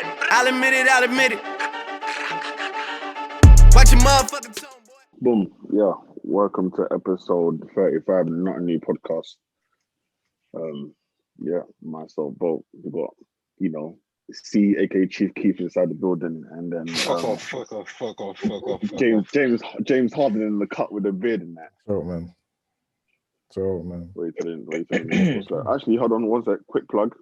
I'll admit it, I'll admit it. Watch your motherfucking tone, boy. Boom. Yeah. Welcome to episode 35 of NothingNewPodcast. Yeah, myself, Bolt. We got, C, aka Chief Keef inside the building, and then Fuck off. James Harden in the cut with a beard and that. So man. Wait till then. Actually, hold on one sec. Quick plug.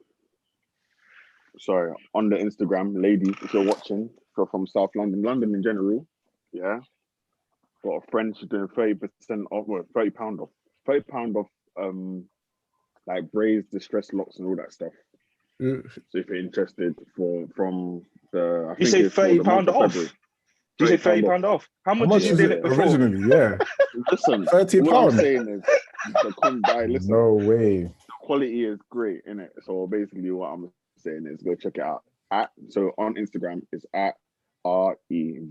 Sorry, on the Instagram, ladies, if you're watching, if you're from South London in general, yeah. Got a friend, she's doing 30% off, well, £30 off. £30 off like braids, distressed locks and all that stuff. Yeah. So if you're interested from the You say £30 off? Did you say £30 off? How much did you did it before? Originally, yeah. Listen, £30. what I'm saying is listen. No way. The quality is great, innit? So basically what I'm saying is go check it out. So on Instagram it's at REVYLUXX.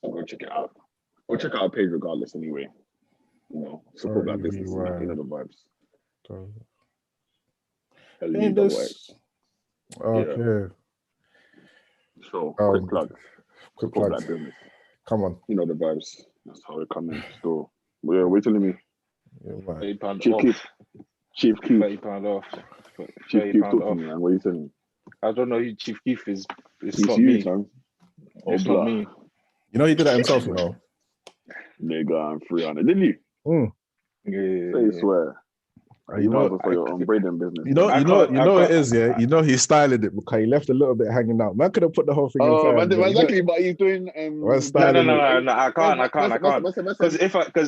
So go check it out. Go check out our page regardless anyway. Support that business and the vibes. LUXX. Okay. Yeah. So quick plug that business. Come on. You know the vibes. That's how we come in. So wait till me. £30 Chief off. Keef. Chief Keef. £30 off. Chief Keef, talk to off. me, man. What are you saying? I don't know who Chief Keef is. It's He's not you, me. son. It's not me. You know he did that himself, you know. Nigga, I'm 300. Didn't you? Yeah. Say swear. You might as well for your own braiding business. You know what it is, yeah. You know he's styling it because he left a little bit hanging out. Man could have put the whole thing inside. Exactly. But he's doing. No. I can't. Because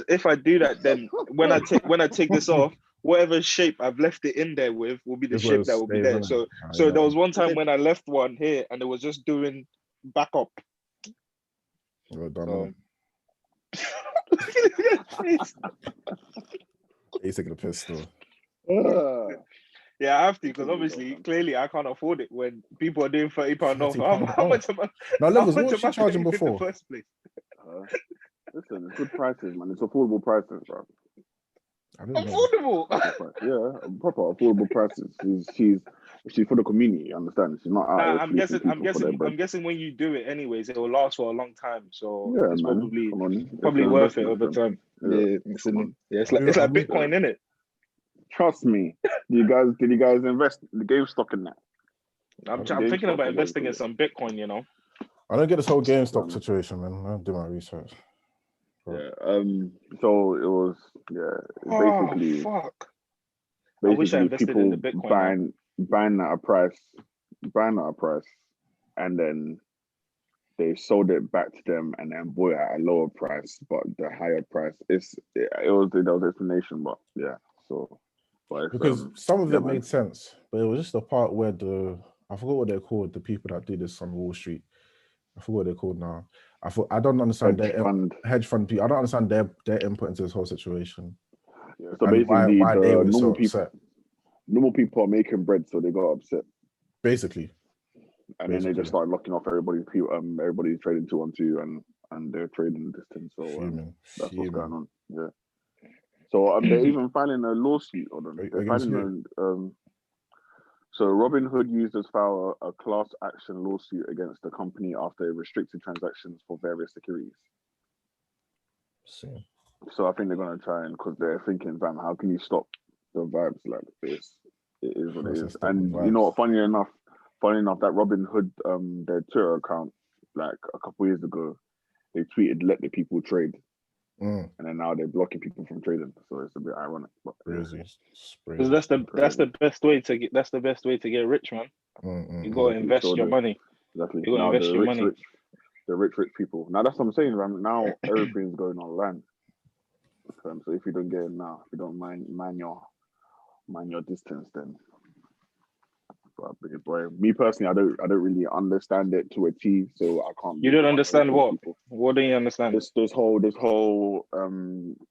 if I do that, then when I take this off, whatever shape I've left it in there with will be the shape that will be there. So there was one time when I left one here and it was just doing back up. Well done. He's taking a piss still. Yeah, I have to because obviously, clearly, I can't afford it when people are doing £30 off. How much am I? Now, levels, what was you charging before? In the first place? Listen, it's good prices, man. It's affordable prices, bro. Affordable? Yeah, proper affordable prices. She's for the community. Understand? She's not out. I'm guessing when you do it, anyways, it will last for a long time. So yeah, it's man. probably worth it over time. Yeah, it's like Bitcoin, isn't it? Trust me. Did you guys invest in the GameStop in that? I'm thinking about investing in some Bitcoin, you know. I don't get this whole GameStop situation, man. I don't do my research. Yeah. So it was basically. Fuck. Basically, I wish I invested people in the Bitcoin. buying at a price, and then they sold it back to them and then bought it at a lower price, but the higher price. It was the explanation, but yeah. So. Because some of it made sense, but it was just the part where I forgot what they're called, the people that do this on Wall Street. I forgot what they're called now. I don't understand hedge fund people. I don't understand their input into this whole situation. Yeah, so basically, why they were so upset. Normal people are making bread, so they got upset. Basically. And then they just started locking off everybody's trading 2-on-2 and they're trading distance. So that's what's going on. Yeah. So they're even filing a lawsuit on them. So Robinhood users filed a class action lawsuit against the company after it restricted transactions for various securities. So I think they're gonna try because they're thinking, fam, how can you stop the vibes like this? It is what it is. And you know what? Funny enough, that Robinhood, their Twitter account, like a couple years ago, they tweeted, "Let the people trade." And then now they're blocking people from trading, so it's a bit ironic. But because that's the best way to get rich, man. You gotta invest your money. Exactly. You gotta invest your money. The rich people. Now that's what I'm saying, man. Now everything's going online. So if you don't get it now, if you don't mind your distance, then. But boy, me personally, I don't really understand it to a T, so I can't. You don't understand what? What do you understand? This whole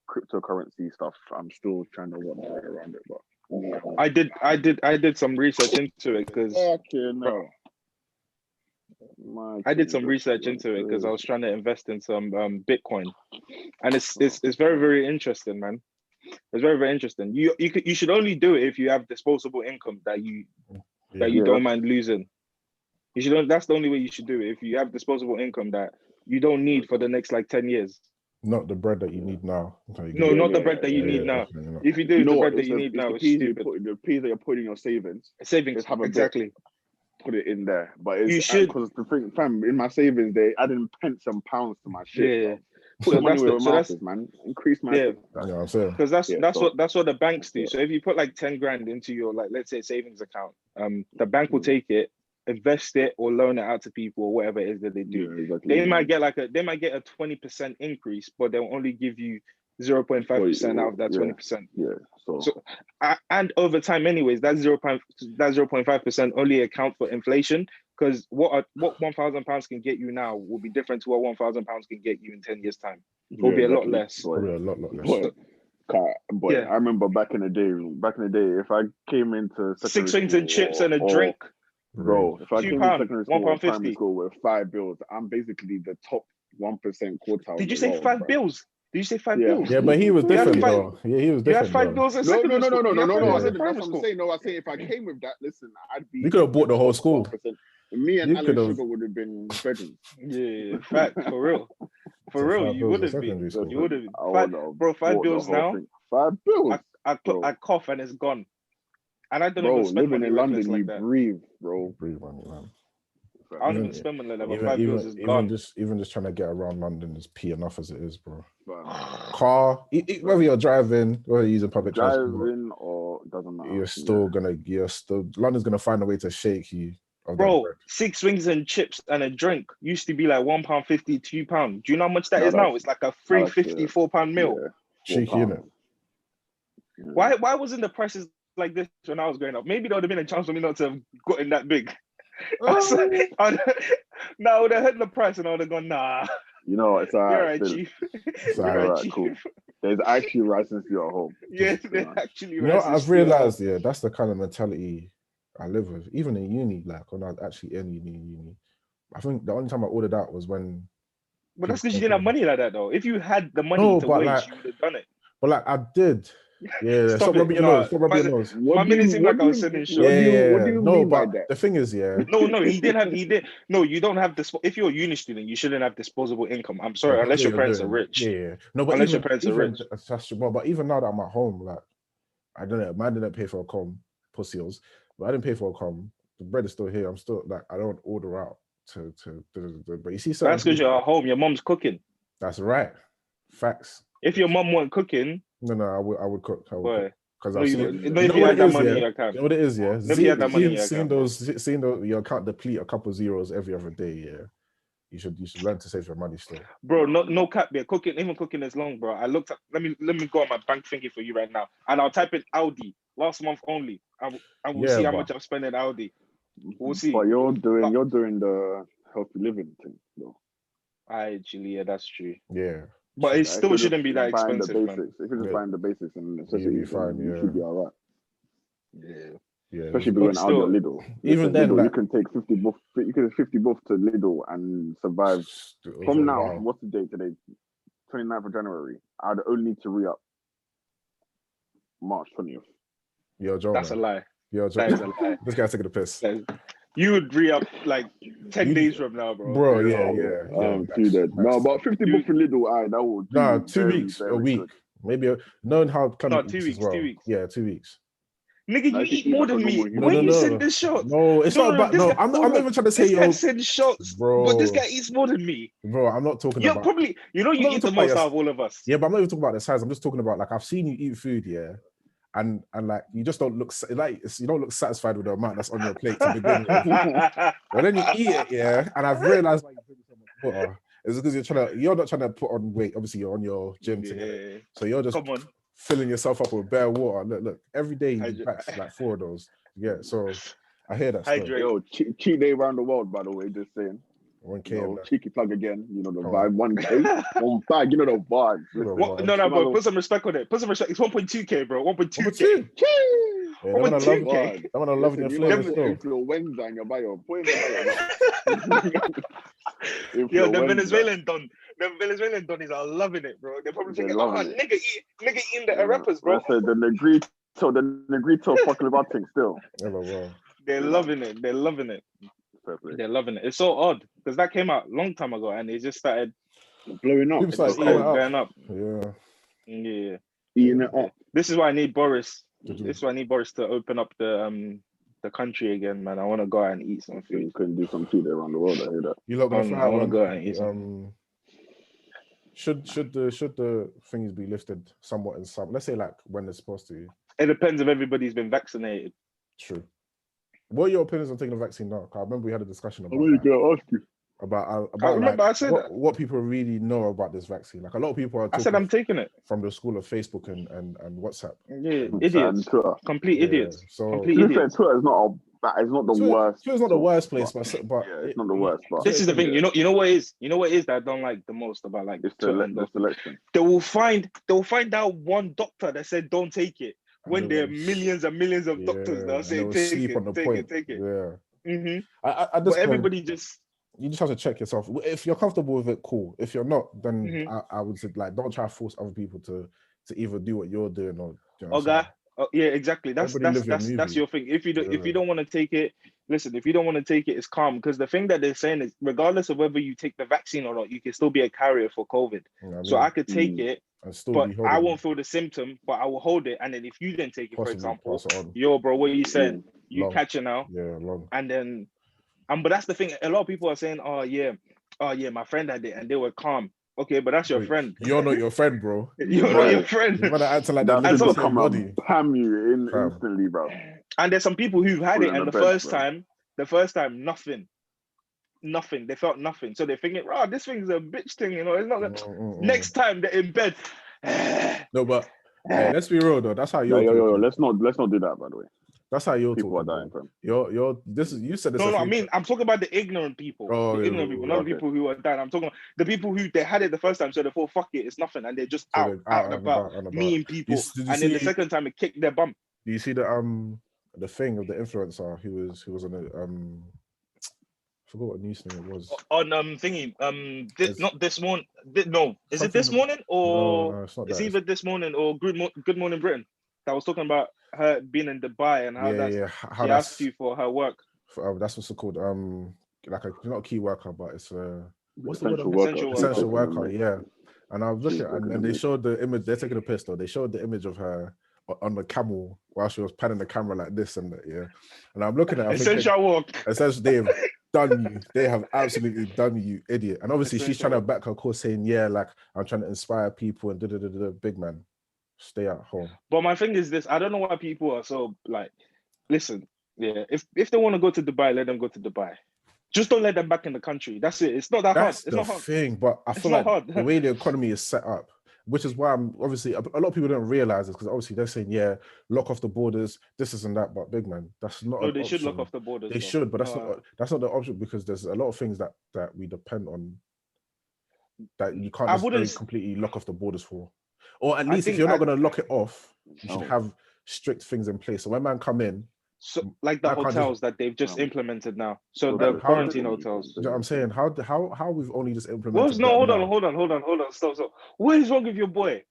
cryptocurrency stuff. I'm still trying to work my way around it, but I did some research into it because I did some research into it because I was trying to invest in some Bitcoin, and it's very, very interesting, man. It's very, very interesting. You should only do it if you have disposable income that you don't mind losing. You should. That's the only way you should do it. If you have disposable income that you don't need for the next like 10 years. Not the bread that you need now. No, not the bread that you need now. If you do the bread that you need now, it's stupid. The peas that you're putting in your savings. Savings, exactly. Put it in there, but you should, because the thing, fam, in my savings, they adding pence and pounds to my shit. Yeah. Put the money where my mouth is, man. Increase my because that's what the banks do. So if you put like 10 grand into your, like, let's say, savings account, the bank will take it, invest it, or loan it out to people, or whatever it is that they do. Yeah, exactly. They might get a 20% increase, but they'll only give you 0.5% out of that 20%. Yeah. So and over time, anyways, that 0.5% only account for inflation, because what £1,000 can get you now will be different to what £1,000 can get you in 10 years' time. It will be a lot less. Probably a lot less. Boy, I remember back in the day, if I came into 6 things and chips and a drink, bro, if I came into secondary school or primary school with 5 bills, I'm basically the top 1% quartile. Did you say 5 bills? Did you say 5 bills? Yeah, but he was different though. Yeah, he was different. You had 5 bills in secondary school. No. That's what I'm saying. No, I say if I came with that, listen, I'd be. You could have bought the whole school. 1%. Me and Alan Sugar would have been friends. Yeah, fact, for real. For real, you would have been. You would have been. Bro, 5 bills now. 5 bills. I cough and it's gone. And I don't even spend living money in London, like you that. breathe, bro. Breathe money, man. I don't even spend money like that, but 5 bills is gone. Even just trying to get around London is pee enough as it is, bro. Car, whether you're driving, whether you're using public transport, or doesn't matter. London's gonna find a way to shake you. Bro, 6 rings and chips and a drink used to be like £1.50, £2. Do you know how much that is now? It's like a £3.50, £4 meal. Cheeky, innit? Why wasn't the prices like this when I was growing up? Maybe there would have been a chance for me not to have gotten that big. I would have heard the price and I would have gone, nah. You know, it's all right. You're right, chief. It's all right, cool. There's actually rice and stew at home. Yeah, there's actually rice. You know, I've realized, that's the kind of mentality I live with. Even in uni, like when I was actually in uni. I think the only time I ordered out was when. But that's because you didn't have money like that, though. If you had the money to wage, you would have done it. But like I did. Yeah, stop rubbing your nose. Stop rubbing your nose. My minute seemed like I was sending shots. What do you mean by that? The thing is, No, he did. No, you don't have this. If you're a uni student, you shouldn't have disposable income. I'm sorry, unless your parents are rich. Yeah. No, but unless your parents are rich. But even now that I'm at home, like I don't know, man didn't pay for a com, pussies. But I didn't pay for a com. The bread is still here. I'm still like I don't order out to but you see something. That's because you're at home. Your mom's cooking. That's right. Facts. If your mom weren't cooking, no, I would cook. Because if you had that money, you can. You know what it is, yeah. If you had that money, seeing those your account deplete a couple zeros every other day, yeah. You should learn to save your money still, bro. No cap, yeah. Cooking is long, bro. I looked at. Let me go on my bank thingy for you right now, and I'll type in Aldi last month only, and we'll see how much I've spent in Aldi. We'll see. But you're doing the healthy living thing, though. Actually, yeah, that's true. Yeah. But it still shouldn't be that expensive, man. If you just find the basics and necessities, you'll be fine, you should be all right. Yeah. Especially if you went out to Lidl. Even then, Lidl, you can take 50 buff. You can 50 buff to Lidl and survive. From now, what's the date today? 29th of January. I'd only need to re-up March 20th. Yo, Joe. That's a lie. Yo, Joe. That is a lie. This guy's taking the piss. You would re-up like 10 days from now, bro. Bro, yeah. No, but 50 bucks for Lidl, that would. No, 2 weeks, a week. Good. Maybe knowing how Clem 2 weeks, well. 2 weeks. Yeah, 2 weeks. Nigga, you eat more than me. When you send the shots. No, it's not about. No, I'm not even trying to say this guy sends shots, bro. But this guy eats more than me, bro. I'm not talking about. Probably, you eat the most out of all of us. Yeah, but I'm not even talking about the size. I'm just talking about like I've seen you eat food, yeah. And like you just don't look like you don't look satisfied with the amount that's on your plate to begin with. But then you eat it, yeah. And I've realized like you're putting so much butter. It's because you're not trying to put on weight. Obviously, you're on your gym together, so you're just filling yourself up with bare water. Look. Every day you packs like 4 of those. Yeah, so I hear that. Yo, cheat day around the world, by the way. Just saying. 1K. Cheeky plug again. You know the vibe. 1K. 1 bag. You know the vibe. No, bro. Put some respect on it. Put some respect. It's 1.2K, bro. 1.2K. Yeah, I'm gonna love your flavor still. Influenza in your bio. Yo, the Venezuelan don. the Venezuelan donnies are loving it, bro. They're probably thinking, nigga eating the rappers, bro. I said the Negrito fucking about things still. Yeah, well. They're loving it. They're loving it. They're loving it. It's so odd because that came out a long time ago and it just started blowing up. Going up. Yeah. Eating it up. This is why I need Boris. This is why I need Boris to open up the country again, man. I want to go out and eat some food. You couldn't do some food around the world. I hear that. You lot gonna I want to go out and eat some. Should the things be lifted somewhat in some? Let's say like when they're supposed to. It depends if everybody's been vaccinated. True. What are your opinions on taking the vaccine now? I remember we had a discussion about. I'm really gonna ask you about I remember like, I said what people really know about this vaccine. Like a lot of people are. I said I'm taking it from the school of Facebook and WhatsApp. Yeah, idiots, complete idiots. So complete idiots. Twitter is not the worst. Twitter's not the worst place, but yeah, it's not the worst. But this is the thing. You know what is that I don't like the most about like it's the selection. They will find out one doctor that said don't take it. When there are millions and millions of doctors that say take it. Yeah. Mm-hmm. But everybody you just have to check yourself. If you're comfortable with it, cool. If you're not, then I would say like don't try to force other people to either do what you're doing or. You know yeah, exactly. That's your thing. If you don't want to take it, listen. If you don't want to take it, it's calm because the thing that they're saying is, regardless of whether you take the vaccine or not, you can still be a carrier for COVID. So I could take it. But I won't feel the symptom, but I will hold it. And then if you didn't take it, for example, yo, bro, what are you saying? You catch it now. Yeah, long. And then, but that's the thing. A lot of people are saying, oh yeah, my friend had it and they were calm. Okay, but that's your friend. You're not your friend, bro. You're not your friend. You better answer like that. That's come body. Pam you in instantly, bro. And there's some people who've had it, and the first time, nothing. They felt nothing. So they're thinking, oh, this thing's a bitch thing, you know. It's not gonna... Next time they're in bed. No, but hey, let's be real though. That's how you're. Yo, let's not do that, by the way. That's how you're people talking. Are dying from. You said this. No, I mean, I'm talking about the ignorant people. Ignorant people, not the people who are dying. I'm talking about the people who they had it the first time, so they thought, fuck it, it's nothing, and they're just out and about, meeting people. And then the second time, it kicked their bum. Do you see the thing of the influencer who was on the I forgot what news thing it was. On thingy. Not this morning. No, is it this morning or no, it's not it's that. either this morning or Good Morning Britain. That was talking about her being in Dubai and how she asked you for her work. That's what's it called. Like not a key worker, but it's what's the essential word? Essential worker. Yeah. And I was looking, and they showed the image. They're taking a piss though. They showed the image of her on the camel while she was panning the camera like this and that. Yeah. And I'm looking at essential work. Essentially, they have done you. They have absolutely done you, idiot. And obviously, she's trying to back her course, saying, "Yeah, like I'm trying to inspire people and big man." Stay at home. But my thing is this: I don't know why people are so like. Listen, yeah. If they want to go to Dubai, let them go to Dubai. Just don't let them back in the country. That's it. It's not that hard. It's not hard. Thing, but I feel like the way the economy is set up, which is why I'm obviously a lot of people don't realize this because obviously they're saying, yeah, lock off the borders, this and that. But big man, that's not. No, they should lock off the borders. They should, but that's not the option because there's a lot of things that we depend on that you can't just completely lock off the borders for. Or at least if you're not going to lock it off, you should have strict things in place. So when man come in, so like the hotels that they've just implemented now. So the quarantine hotels. You know what I'm saying? How we've only just implemented. Hold on. Stop. What is wrong with your boy?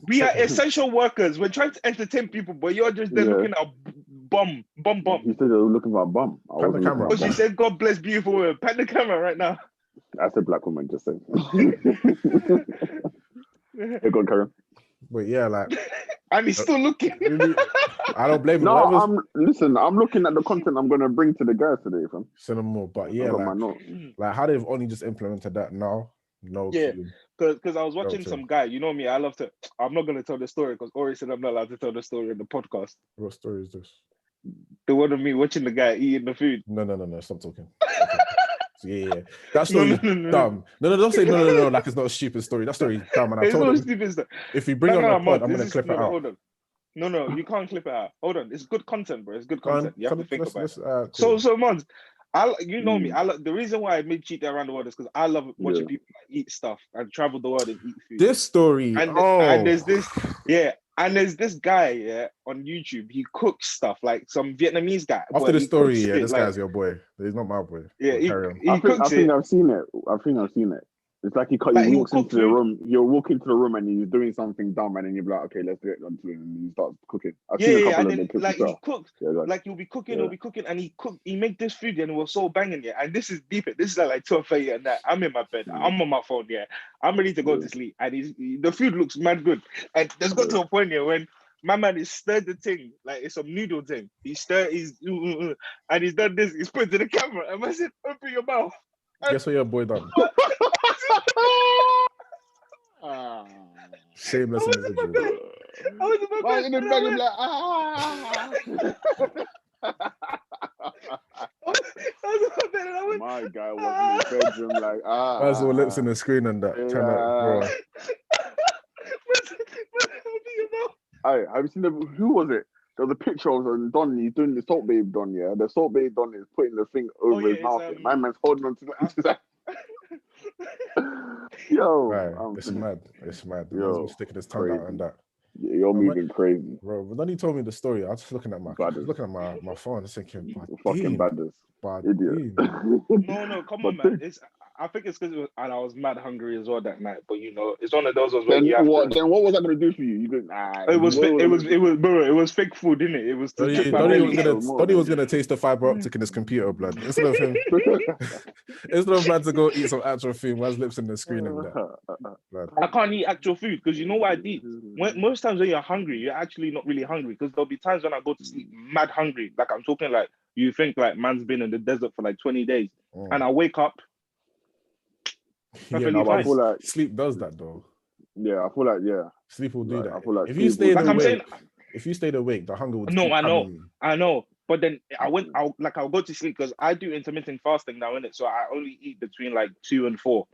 We are essential workers. We're trying to entertain people, but you're just there looking at bum. You said they were looking for a bum. Pan the camera. But she said, "God bless beautiful women." Pan the camera right now. That's a black woman just saying. Hey, go on, Karen. But yeah, like, and he's still looking. I don't blame him. No, I'm looking at the content I'm gonna bring to the guys today, fam. Send them more, but yeah, like how they've only just implemented that now. No, because I was watching some guy. You know me, I love to. I'm not gonna tell the story because Ori said I'm not allowed to tell the story in the podcast. What story is this? The one of me watching the guy eating the food. No, stop talking. Yeah. That story is dumb. No, don't say no, like it's not a stupid story. That story is dumb. And I told him, if you bring on the pod, I'm going to clip it out. Hold on. No, you can't clip it out. Hold on. It's good content, bro. It's good content. You have to think about it. Cool. So, Mons, you know me. The reason why I made Cheat Day Around the World is because I love watching people eat stuff and travel the world and eat food. This story. And there's this, and there's this guy, on YouTube. He cooks stuff like some Vietnamese guy. After the story, this guy's your boy. He's not my boy. Yeah, he cooks it. I think I've seen it. It's like he walks into the room. He'll walk into the room and he's doing something dumb, and then you'll be like, okay, let's get on to it, and he starts cooking. I've seen a couple of them cook. He cooks. Like he'll be cooking, and he make this food, and it was so banging, yeah. And this is deep. This is like 12:30 at night. I'm in my bed. I'm on my phone, yeah. I'm ready to go to sleep, and the food looks mad good. And there's got to a point here when my man is stirred the thing like it's some noodle thing. He's and he's done this. He's put it to the camera, and I said, "Open your mouth." Guess what your boy done? Shameless individual. I was in the bed like, my guy was in the bedroom like, That's all lips in the screen and that. Hey, have you seen who was it? There was a picture of Don. He's doing the Salt Babe Don, yeah. The Salt Babe Don is putting the thing over his mouth. My man's holding on to that. Yo, right. It's mad. Yo, sticking his tongue out and that. Yeah, you're moving crazy, bro. But then he told me the story. I was just looking at my phone, just thinking, fucking badders, idiot. No, come on, man. I think it's because and I was mad hungry as well that night. But it's one of those ones where then what was I gonna do for you? You didn't. It was fake food, didn't it? It was. Donnie was gonna taste the fiber optic in his computer, blood. Instead of him, instead of man to go eat some actual food, man's lips in the screen and that. I can't eat actual food because you know what I eat. Most times when you're hungry, you're actually not really hungry because there'll be times when I go to sleep mad hungry. Like I'm talking like you think like man's been in the desert for like 20 days, and I wake up. I feel like sleep does that though. Yeah, I feel like sleep will do that. I feel like if you stayed awake, the hunger would. No, I know. But then I'll go to sleep because I do intermittent fasting now, innit? So I only eat between like 2 and 4.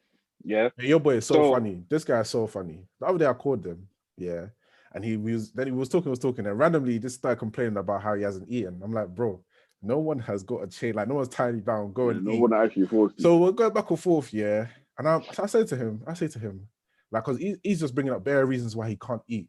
Yeah. Your boy is so funny. This guy is so funny. The other day I called him, yeah, and he was talking, and randomly he just started complaining about how he hasn't eaten. I'm like, bro, no one has got a chain, like no one's tying you down. Go and eat. No one actually forced you. So we're going back and forth, yeah. And I say to him, like, because he's just bringing up bare reasons why he can't eat.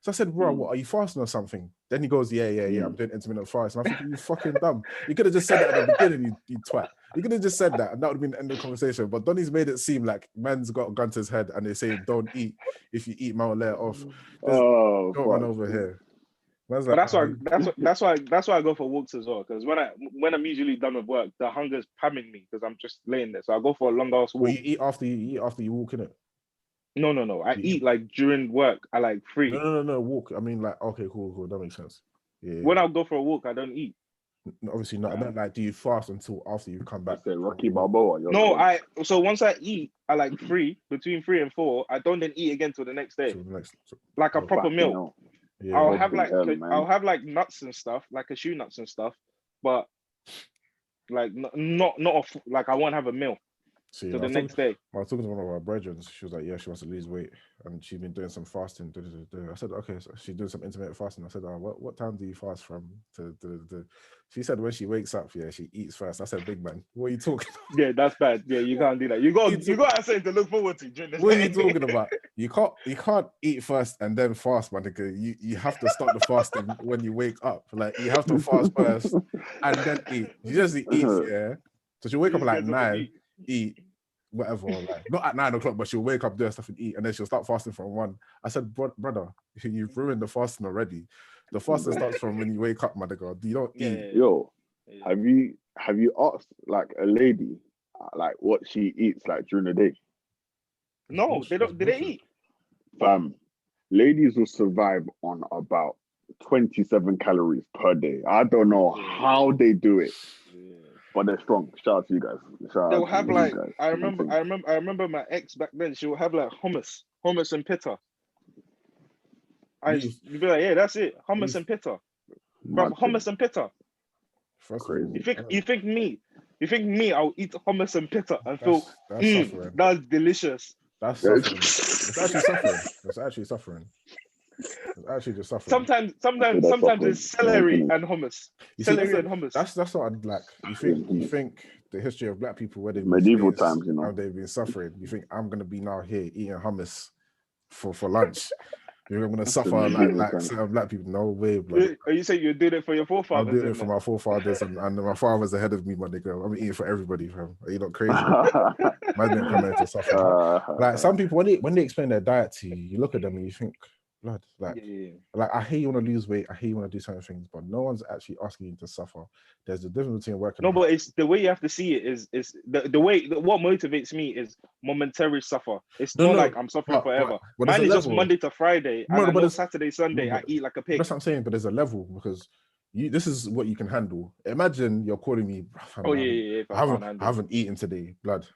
So I said, bro, what, are you fasting or something? Then he goes, yeah, I'm doing intermittent fast. And I think, you fucking dumb. You could have just said that at the beginning, you twat. You could have just said that, and that would have been the end of the conversation. But Donnie's made it seem like man's got a gun to his head, and they say, don't eat. If you eat, man will let it off. Don't run over here. But that's why I go for walks as well. Because when I'm usually done with work, the hunger's pamming me because I'm just laying there. So I go for a long ass walk. Well, you eat after you walk, innit? No. I eat like during work. I like free. No. Walk. I mean, like, okay, cool. That makes sense. Yeah. When I go for a walk, I don't eat. No, obviously not. I meant like, do you fast until after you come back? Rocky Balboa. No, so once I eat, I like between 3 and 4. I don't then eat again till the next day. Like a proper meal. Yeah, I'll have like nuts and stuff, like cashew nuts and stuff, but like not like I won't have a meal till the next day. I was talking to one of our brethren. She was like, yeah, she wants to lose weight, and she's been doing some fasting. I said, okay, so she's doing some intermittent fasting. I said, what time do you fast from? She said when she wakes up, yeah, she eats first. I said, big man, what are you talking about? Yeah, that's bad. Yeah, you can't do that. You got something to look forward to during this. What are you talking about? You can't eat first and then fast, man. You have to start the fasting when you wake up. Like you have to fast first and then eat. You just eat, yeah. So she'll wake up at like 9, eat whatever, like not at 9 o'clock, but she'll wake up, do stuff and eat, and then she'll start fasting from 1. I said, brother, you've ruined the fasting already. The fasting starts from when you wake up, my nigga. You don't eat. Yo, have you asked like a lady like what she eats like during the day? No, they don't. Did they eat? Fam, ladies will survive on about 27 calories per day. I don't know how they do it. But they're strong. Shout out to you guys. They'll have like I remember my ex back then. She would have like hummus and pita. You'd be like, yeah, that's it. Hummus and pita. Bro, hummus and pita. Crazy. You think me? I'll eat hummus and pita and feel that's delicious. That's suffering. It's actually suffering. It's actually suffering. It's actually just suffering. Sometimes it's celery and hummus. That's what I'd like. You think the history of black people where they've medieval times, how they've been suffering. You think I'm gonna be now here eating hummus for lunch? You're gonna suffer like certain black people. No way, blood. Are you saying you're doing it for your forefathers? I'm doing it for my forefathers, and my father's ahead of me, my nigga. I'm eating for everybody, fam. Are you not crazy? Man didn't come here to suffer. Like some people, when they explain their diet to you, you look at them and you think, blood, like I hear you want to lose weight, I hear you want to do certain things, but no one's actually asking you to suffer. There's a difference between working. No, but it's the way you have to see it is the way. What motivates me is momentary suffer. It's not like I'm suffering forever. Mine is just Monday to Friday, and I know Saturday, Sunday, I eat like a pig. That's what I'm saying. But there's a level because this is what you can handle. Imagine you're calling me. I haven't eaten today, blood.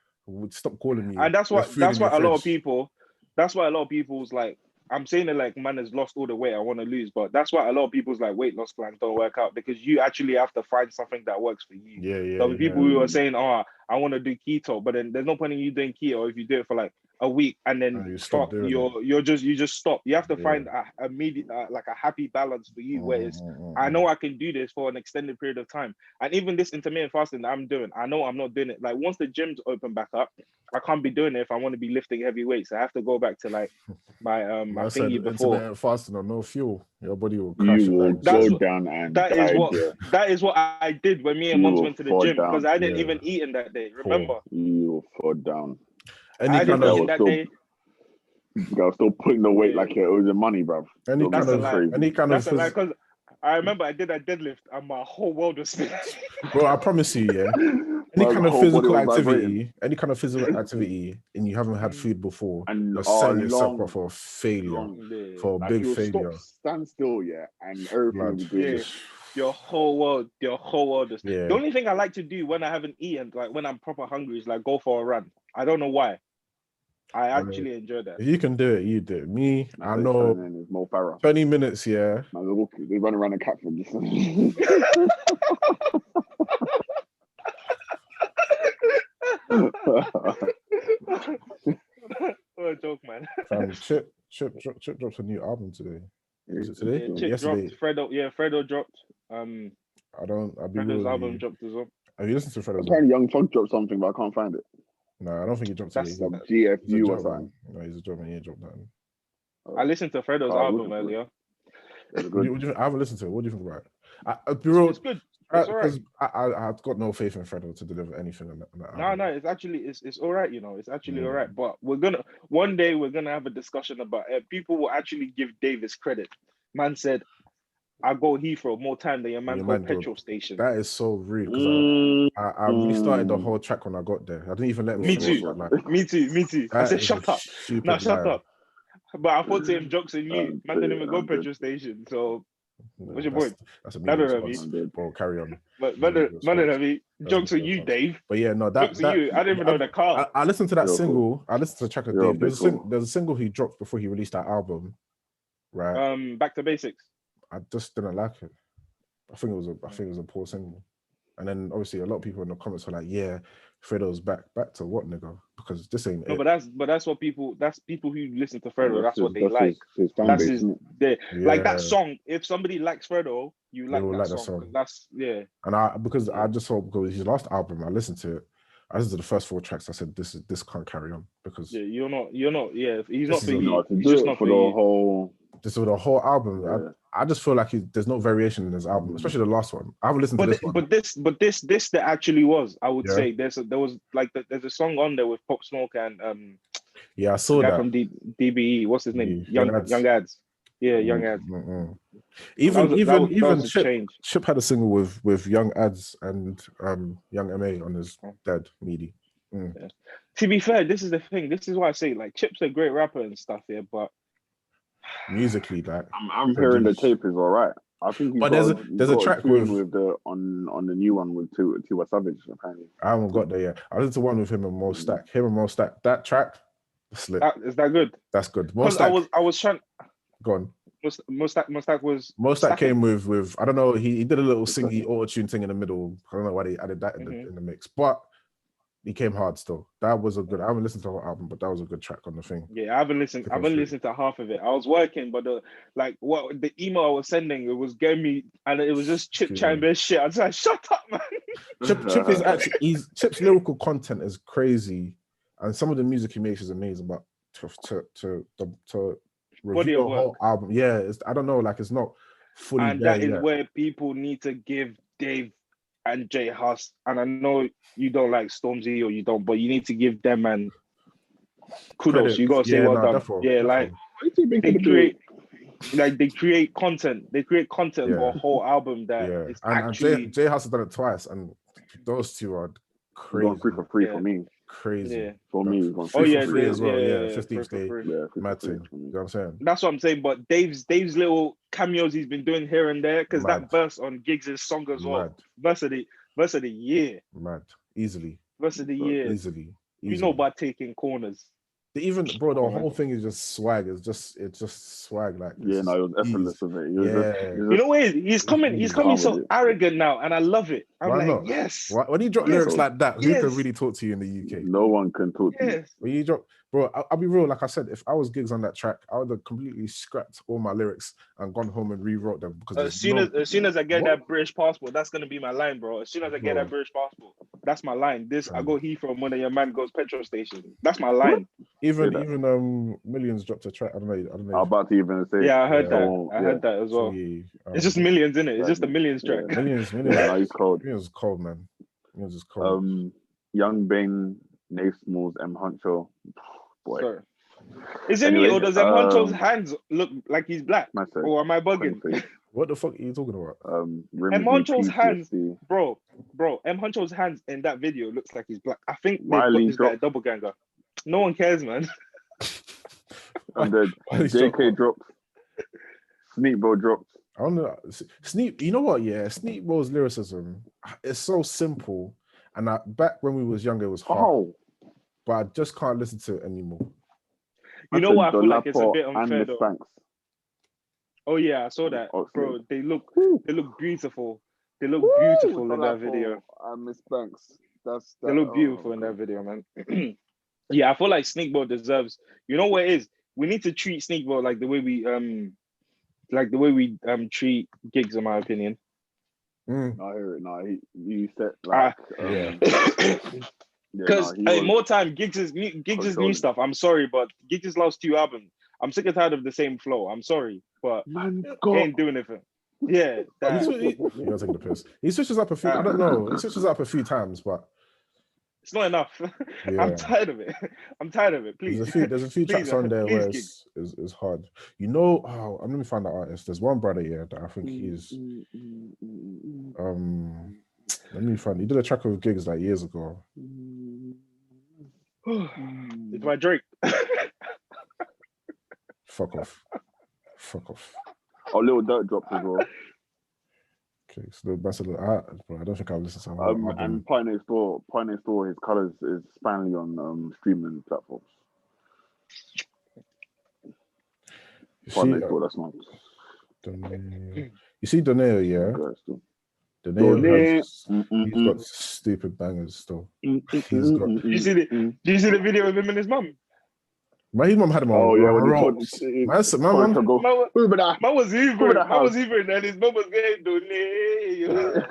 Stop calling me. And that's why a lot of people. That's why a lot of people's like. I'm saying it like man has lost all the weight I want to lose, but that's why a lot of people's like weight loss plans don't work out because you actually have to find something that works for you. There'll be people who are saying, "Oh, I want to do keto," but then there's no point in you doing keto if you do it for like a week and then you just stop. You have to find a immediate like a happy balance for you where it's I know I can do this for an extended period of time. And even this intermittent fasting that I'm doing, I know I'm not doing it. Like once the gyms open back up, I can't be doing it if I want to be lifting heavy weights. I have to go back to like my my thingy before. Intermittent fasting or no fuel, your body will crash. You will go down and that is what I did when me and Mons went to the gym because I didn't even eat in that day. Remember? You will fall down. I didn't eat that day. I was still putting the weight like it was the money, bro. That's a lie because I remember I did a deadlift and my whole world was spinning. Bro, I promise you, any kind of physical activity, and you haven't had food before, and you're setting yourself up for a failure, for a big failure. Stand still, and everything will be good. Your whole world is. The only thing I like to do when I haven't eaten, like when I'm proper hungry, is like go for a run. I don't know why. I actually enjoy that. If you can do it, you do it. Me, I know 20 minutes, They run around the Catford. What a joke, man. Chip drops a new album today. Is it today? Chip yesterday? Dropped. Fredo dropped. Fredo's album dropped as well. Have you listened to Fredo's? Apparently, Young Thug dropped something, but I can't find it. No, I don't think he dropped it. That's GFU or something. No, he's a drummer. He ain't dropped that. I listened to Fredo's album earlier. I haven't listened to it. What do you think about it? It's good. Because I've got no faith in Fredo to deliver anything on that. No, it's actually it's all right. It's actually all right. But one day we're gonna have a discussion about it. People will actually give Davis credit. Man said, "I go Heathrow more time than your man called petrol station." That is so rude because I restarted the whole track when I got there. I didn't even let me too. Me too. I said, "Shut up." No, shut up. But I thought to him, jokes on you. Man didn't even go petrol station. So what's your point? That's a big bro. Carry on. But jokes on you, Dave. But yeah, no, jokes on you. I didn't even know the car. I listened to that single. I listened to the track of Dave. There's a single he dropped before he released that album, right? Back to Basics. I just didn't like it. I think it was a poor single. And then obviously a lot of people in the comments were like, "Yeah, Fredo's back to what, nigga? Because this ain't it." But that's what people. That's people who listen to Fredo. That's what they like. That's his. Like that song. If somebody likes Fredo, you like that song. That's And I just thought because his last album, I listened to it. I listened to the first 4 tracks. I said, "This can't carry on because you're not. Yeah, he's not for you. He's just not for the whole. Just with the whole album, I just feel like there's no variation in his album, especially the last one. I haven't listened to this one. But this there actually was. I would say there's a song on there with Pop Smoke and I saw that from DBE. What's his name? Young Ads. Yeah, Young Ads. Mm-hmm. Even Chip had a single with Young Ads and Young MA on his Dead Meaty. Yeah. To be fair, this is the thing. This is why I say like Chip's a great rapper and stuff here, but musically, like I'm hearing the tape is all right. I think there's a track with the on the new one with Tiwa Savage apparently. I haven't got there yet. I listened to one with him and Mo Stack. That track, slip. Is that good? That's good. I was trying. Go on. Mo Stack came with I don't know. He did a little singy auto-tune thing in the middle. I don't know why they added that in the mix, but he came hard still. That was a good. I haven't listened to the whole album, but that was a good track on the thing. Yeah, I haven't listened to half of it. I was working, but the email I was sending, it was getting me, and it was just Chip chiming shit. I was like, shut up, man. Chip is actually Chip's lyrical content is crazy, and some of the music he makes is amazing. But to review a whole album. Yeah, I don't know, like it's not fully and there that is yet. where people need to give Dave and J Hus, and I know you don't like Stormzy or you don't, but you need to give them and kudos. Credit. You gotta say well done. Like they create content. They create content for a whole album that is actually. And J Hus has done it twice, and those two are crazy. Gone 3 for 3 for me. Crazy for me. 3 for 3 as well. 15th day. Mad thing. You know what I'm saying? That's what I'm saying. But Dave's little cameos he's been doing here and there, because that verse on Giggs' song as well. Verse of the year. Mad. Easily. Verse of the year. Easily. You know about taking corners. Even bro, the whole thing is just swag. It's just swag. Like it was effortless of it. You know what? He's coming so arrogant now, and I love it. I'm like, not? Yes. When you drop lyrics like that, who can really talk to you in the UK? No one can talk to you. When you drop, bro, I'll be real. Like I said, if I was Giggs on that track, I would have completely scrapped all my lyrics and gone home and rewrote them. Because as soon as I get that British passport, that's gonna be my line, bro. As soon as I get that British passport, that's my line. I go Heathrow when your man goes petrol station. That's my line. Even Millions dropped a track. I don't know. I'm about to even say. Yeah, I heard that. I heard that as well. It's just Millions, isn't it? It's just a Millions track. Millions. He's cold. Millions is cold, man. Millions is cold. Young Bing, Nate Smalls, M Huncho. Boy. Sorry. Is it me or does M Huncho's hands look like he's black? Or am I bugging? What the fuck are you talking about? M Huncho's hands, bro. M Huncho's hands in that video looks like he's black. I think they put this guy a double ganger. No one cares, man. And then JK dropped. Sneak Bro dropped. I don't know. Sneak, you know what? Yeah, Sneak Bro's lyricism is so simple. And back when we was younger, it was hard. But I just can't listen to it anymore. You know what? I feel like it's a bit unfair though. Spanks. Oh yeah, I saw that, bro. They look beautiful. They look beautiful in that video. I miss Banks. They look beautiful in that video, man. Yeah, I feel like Sneakbo deserves. You know what it is? We need to treat Sneakbo like the way we treat Giggs, in my opinion. I hear it. No, he said like because more time Giggs' new stuff. I'm sorry, but Giggs' last 2 albums, I'm sick and tired of the same flow. I'm sorry, but he ain't doing anything. Yeah, you're taking the piss. He switches up a few. I don't know. He switches up a few times, but it's not enough. Yeah. I'm tired of it. Please. There's a few tracks on there where it's hard. You know, let me find the artist. There's one brother here that I think he's let me find. He did a track with Giggs like years ago. It's my Drake. Fuck off. Oh, Lil Durk dropped as well. Okay, so that's bro, I don't think I've listened to him. And Pie Next Door, his colours is finally on streaming platforms. Pie Next Door, that's not. You see Doneo, yeah? Doneo he's got stupid bangers still. Do you see the video of him and his mum? His mum had him on. Oh yeah, man was hoovering and his mum was getting Doneo.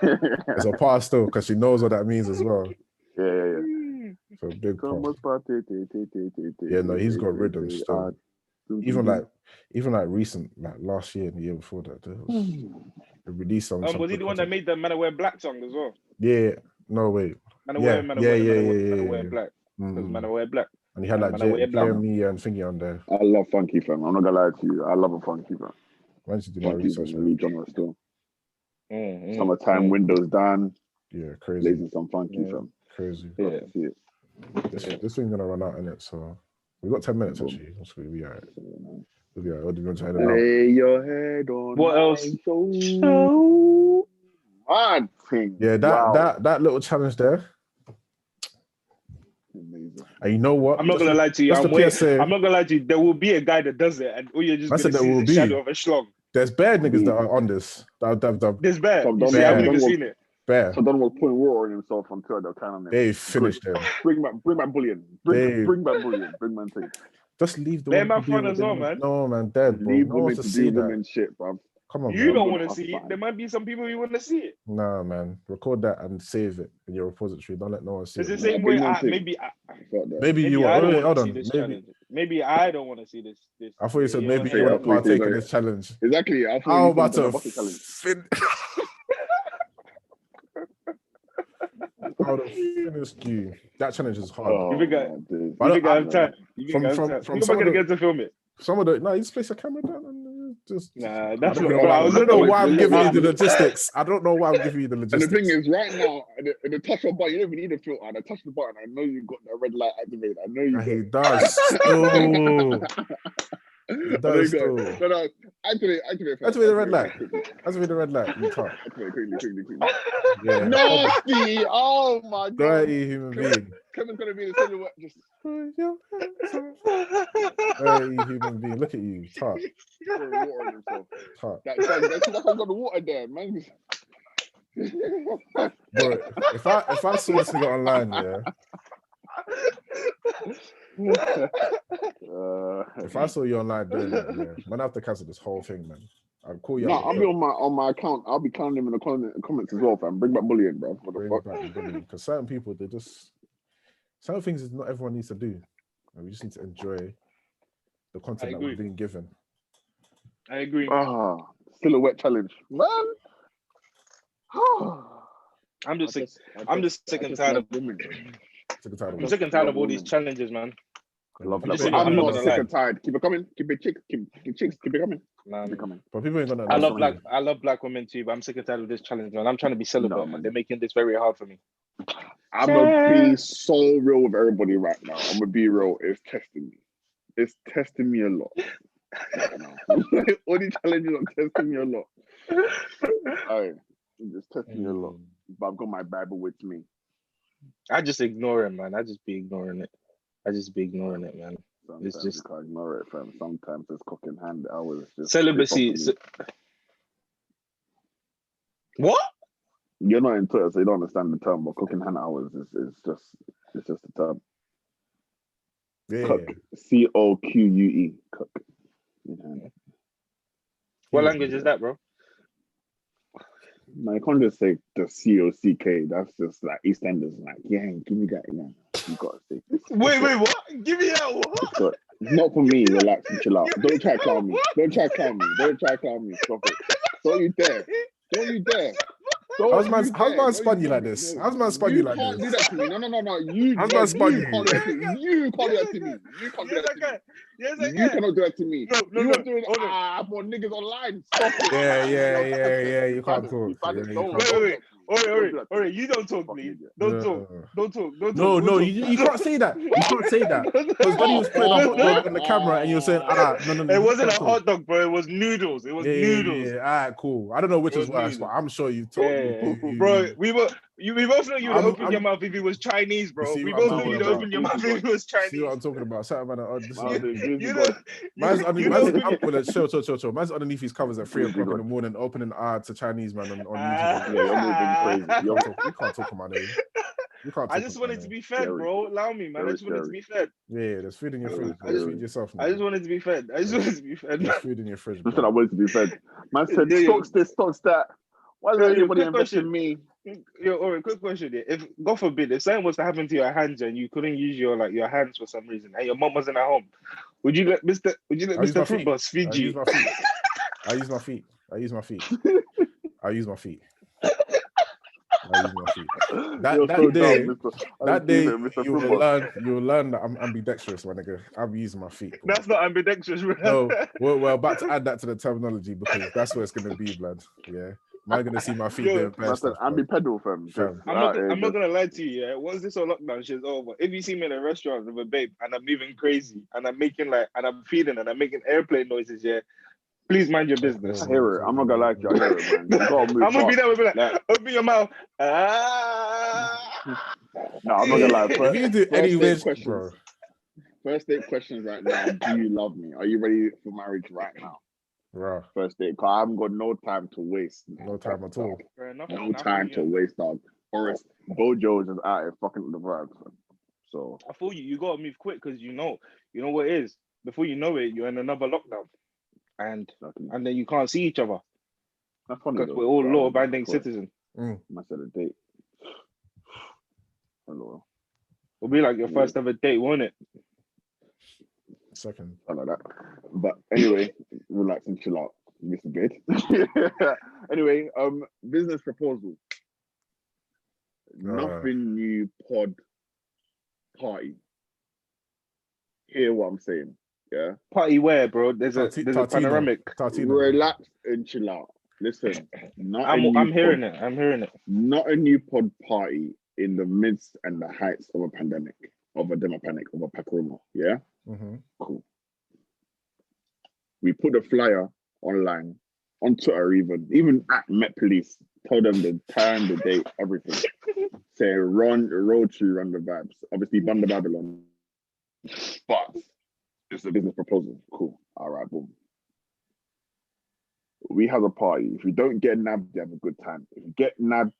It's a part still because she knows what that means as well. Yeah. So big part. Yeah, no, he's got rhythm still. Even like recent, like last year and the year before that, there was a release song. Was he the one that made the Man I Wear Black song as well? Yeah, no wait. Man I Wear Black. Man I Wear Black. And he had like Jeremy and Thingy on there. I love Funky, fam. I'm not gonna lie to you. I love a Funky, fam. I need to do my research. Genre still. Summertime, windows down. Yeah, crazy. Blazing some Funky, fam. Crazy. Yeah, see it. This thing's gonna run out, innit? So we've got 10 minutes actually. We'll be alright. What do you want to head out? Lay your head on. What else? So mad thing. Yeah, that little challenge there. Amazing. And you know what? I'm not gonna lie to you. I'm not gonna lie to you. There will be a guy that does it, and all you're just gonna see is the shadow of a schlong. There's bare niggas that are on this. There's bare. I haven't even seen it. Bare. So Don was putting water on himself on Twitter. They're kind of they finished him. Bring back bullion. Bring back bullion. Bring man thing. Just leave the. They're my friend as well, man. No man, dead. Bro. Leave women to see them and shit, bro. Come on, you don't want to see it. There might be some people who want to see it. Nah, man. Record that and save it in your repository. Don't let no one see it. It's the same way. Maybe you want. Hold on. maybe I don't want to see this. I thought you said maybe you want to partake in this challenge. Exactly. I thought I'm about to I would have finished you. That challenge is hard. You think I have time? From am I gonna get to film it? Some of the you just place a camera down and just nah. That's I don't know why I'm giving you the logistics. I don't know why I'm giving you the logistics. And the thing is, right now, the touch of button, you don't even need a filter. And I touch the button. I know you got that red light activated. I know you. He does. Oh. Does No, activate the red light. Activate the red light. You can't. Activate quickly. Yeah. Nasty. Oh my god. Dirty human being. Kevin's gonna be in the silhouette. Just. Dirty human being. Look at you. Tart. Water on himself. Tart. That's got the water there, man. Bro, if I saw this nigga online, yeah. If I saw you online doing that, yeah, man, I have to cancel this whole thing, man. I'll call you. No, I'll be on my account. I'll be counting them in the comments as well, fam. Bring back bullying, bro. What the fuck? Because certain people, they just certain things is not everyone needs to do. And we just need to enjoy the content that we're being given. I agree. Silhouette challenge, man. I'm just sick and tired of women. I'm sick and tired of all these challenges, man. I'm not sick and tired. Keep it coming. Keep it coming. Keep it coming. But people ain't gonna. I love black women too, but I'm sick and tired of this challenge, man. I'm trying to be celibate, man. They're making this very hard for me. I'm gonna be so real with everybody right now. I'm gonna be real. It's testing me. It's testing me a lot. All these challenges are testing me a lot. Alright, it's testing me a lot. But I've got my Bible with me. I just ignore it, man. I just be ignoring it, man. Sometimes it's just can't ignore it, fam. Sometimes it's cock in hand hours. Celibacy. What? You're not into it, so you don't understand the term. But cock in hand hours is just a term. Yeah. Cook. COQUE. Cook. Yeah. What language is that, bro? No, you can't just say the COCK. That's just like EastEnders. Like, yeah, give me that. Yeah, you gotta say. Wait, what? Give me that. What? Not for me. Relax and chill out. Don't try to clown me. Stop it. Don't you dare. How's man spun you like this? How's man spun you like this? You can't do that to me. No. How's man spun you? You can't do that to me. You can't do that to me. Yes, I can. You cannot do that to me. No. You are doing for niggas online. Stop it. Yeah. You can't talk. Wait. You don't talk, please. Don't talk. No. You can't say that. You can't say that. Because when he was putting a hot dog on the camera and you were saying, no. It wasn't a hot dog, bro. It was noodles. Noodles. Yeah. All right, cool. I don't know which is worse, but I'm sure you told me. Bro, we both know you would open your mouth if it was Chinese, bro. We both know you'd open your mouth if it was Chinese. See what I'm talking about? Man's underneath his covers at 3 o'clock in the morning, opening to Chinese man on YouTube. Yeah, you're moving crazy. You can't talk about it. I just wanted to be fed, bro. Allow me, man. I just wanted to be fed. Yeah, there's food in your fridge. Just feed yourself. I just wanted to be fed. There's food in your fridge. I said I wanted to be fed. Man said, stocks that. Why does anybody invest in me? Yo, quick question. Yeah. If God forbid, if something was to happen to your hands and you couldn't use your hands for some reason, and your mom wasn't at home, would you let Mr. Fruit Boss feed you? I use my feet. That day, you will learn that I'm ambidextrous, my nigga. I'm using my feet. That's not ambidextrous, bro. No, we're about to add that to the terminology because that's what it's gonna be, blood. Yeah. Am I gonna see my feet doing stuff? Ambipedal, fam. I'm not gonna lie to you. Yeah, once this whole lockdown shit's over, if you see me in a restaurant with a babe and I'm moving crazy and I'm making and I'm feeding and I'm making airplane noises, yeah, please mind your business. I hear it. I'm not gonna lie to you. I hear it, man. I'm gonna be there with open your mouth. No, I'm not gonna lie. If you do any weird questions, first date questions right now. Do you love me? Are you ready for marriage right now? Right. First date, cause I haven't got no time to waste. No time at all. No time to waste, dog. Or else Bojo's just out here fucking the vibe. So I feel you. You gotta move quick because you know what it is. Before you know it, you're in another lockdown, and then you can't see each other. That's funny because we're all law-abiding citizens. I said a date. Hello. It'll be like your first ever date, won't it? Second. I like that. But anyway, relax and chill out. Miss a bit. Anyway, business proposal. Nothing new pod party. Hear what I'm saying? Yeah. Party where, bro? There's a panoramic. Relax and chill out. Listen, I'm hearing it. I'm hearing it. Not a new pod party in the midst and the heights of a pandemic, of a pacorona. Yeah. Mm-hmm. Cool. We put a flyer online, on Twitter, even at Met Police. Tell them the time, the date, everything. Say run the road to run the vibes. Obviously, Bunda Babylon. But it's a business proposal. Cool. All right, boom. We have a party. If you don't get nabbed, you have a good time. If you get nabbed,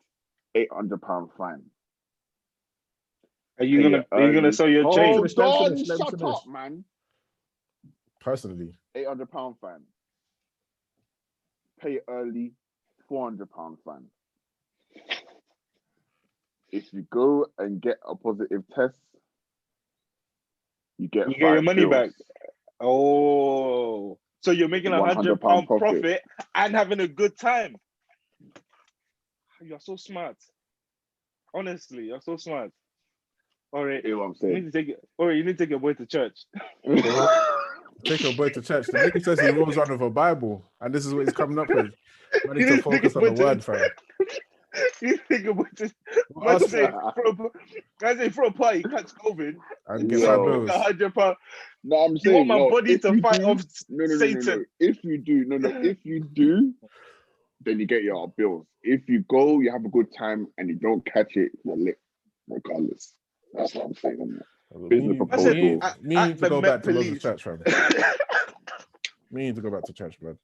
£800 fine. Are you gonna sell your chain? Shut up, man. Personally, £800 fine. Pay early, £400 fine. If you go and get a positive test, you get your money back. Oh, so you're making £100 profit and having a good time. You're so smart. Honestly, you're so smart. All right, hear what I'm saying? You need to take your boy to church. Take your boy to church. The nigga says he rolls around with a Bible, and this is what he's coming up with. I need to focus on the word, fam. You think about it? I say for a party, catch COVID, and get my bills. £100. No, I'm saying you want my body to fight off Satan. No. If you do, then you get your bills. If you go, you have a good time, and you don't catch it, you're lit, regardless. That's what I'm saying. Business proposal. Me need to go back to local church, fam. Me need to go back to church, man.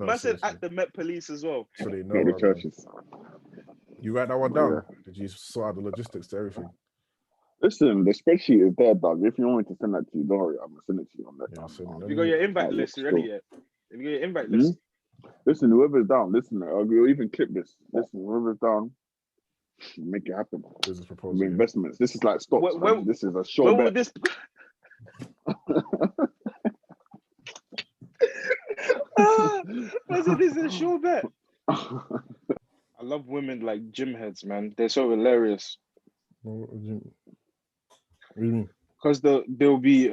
I said at the Met Police as well. So they know the churches. You write that one down? Yeah. Did you sort out the logistics to everything? Listen, the spreadsheet is there, dog. If you want me to send that to you, don't worry, I'm gonna send it to you on that. Yeah, have you got your invite list ready yet? Have you got your invite list? Listen, whoever's down, we'll even clip this. Listen, whoever's down, make it happen. Business proposal. Investments. This is like stocks. This is a short bet. This... I said this is a sure bet. I love women like gym heads, man. They're so hilarious. What do you mean? Because they'll be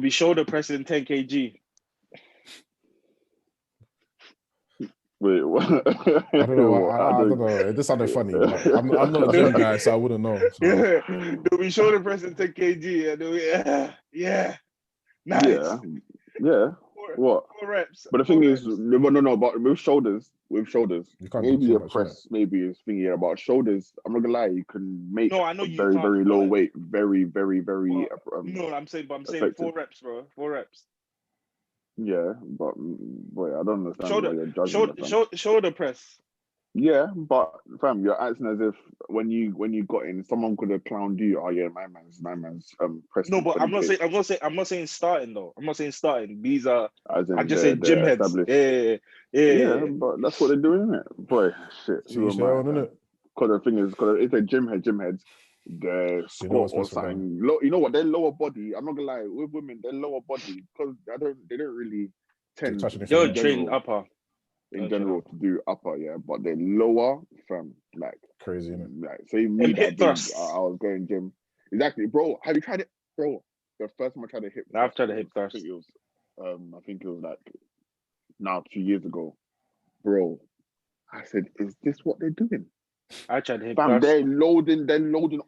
shoulder pressing 10 kg. Wait, what? I don't know. I don't know. It just sounded funny. Like, I'm not a gym guy, so I wouldn't know. So. Yeah, they'll be shoulder pressing 10 kg, and they'll be, yeah, nice. Yeah. What? 4 reps. But the thing is, no. But with shoulders, you can't maybe a press, maybe is thinking about shoulders. I'm not gonna lie, you can make very low weight, very. No, I'm saying 4 reps, bro. 4 reps. Yeah, but wait, I don't understand. Shoulder press. Yeah, but fam, you're acting as if when you got in, someone could have clowned you. Oh yeah, my man's press. No, but I'm not saying starting though. I'm not saying starting. These are I just say gym heads. Yeah. But that's what they're doing, isn't it? Boy, shit. Because the thing is, if they're gym heads, the squat or something. You know what? Their lower body. I'm not gonna lie. With women, their lower body because they don't really tend. You're trained upper. In general, to do upper, yeah, but the lower from like crazy, innit? Like say me that I was going gym. Exactly, bro. Have you tried it, bro? The first time I tried a hip. I've tried a hip thrust. I think it was like now 2 years ago, bro. I said, "Is this what they're doing?" I tried hip thrust. They're loading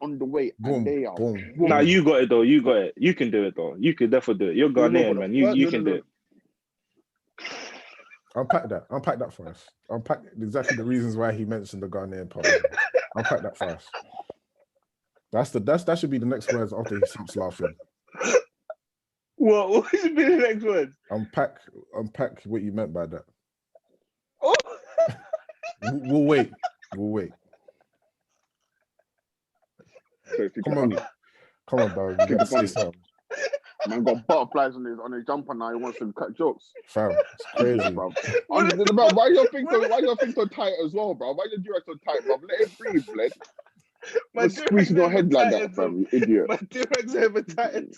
on the weight, and they are. Boom. Nah, you got it though. You got it. You can do it though. You could definitely do it. You're Ghanaian, man. You can do it. Unpack that for us. Unpack exactly the reasons why he mentioned the Ghanaian part. Unpack that for us. That should be the next words after he stops laughing. What should be the next word? Unpack what you meant by that. Oh. We'll wait. So Come on, dog. You gotta say something. Man got butterflies on his jumper now. He wants to cut jokes. Fam, it's crazy, bro. Why your thing so tight as well, bro? Why your durex so tight, bro? Let it breathe, blood. Squeezing your head like that, fam, you idiot. My T-Rex ever tightened.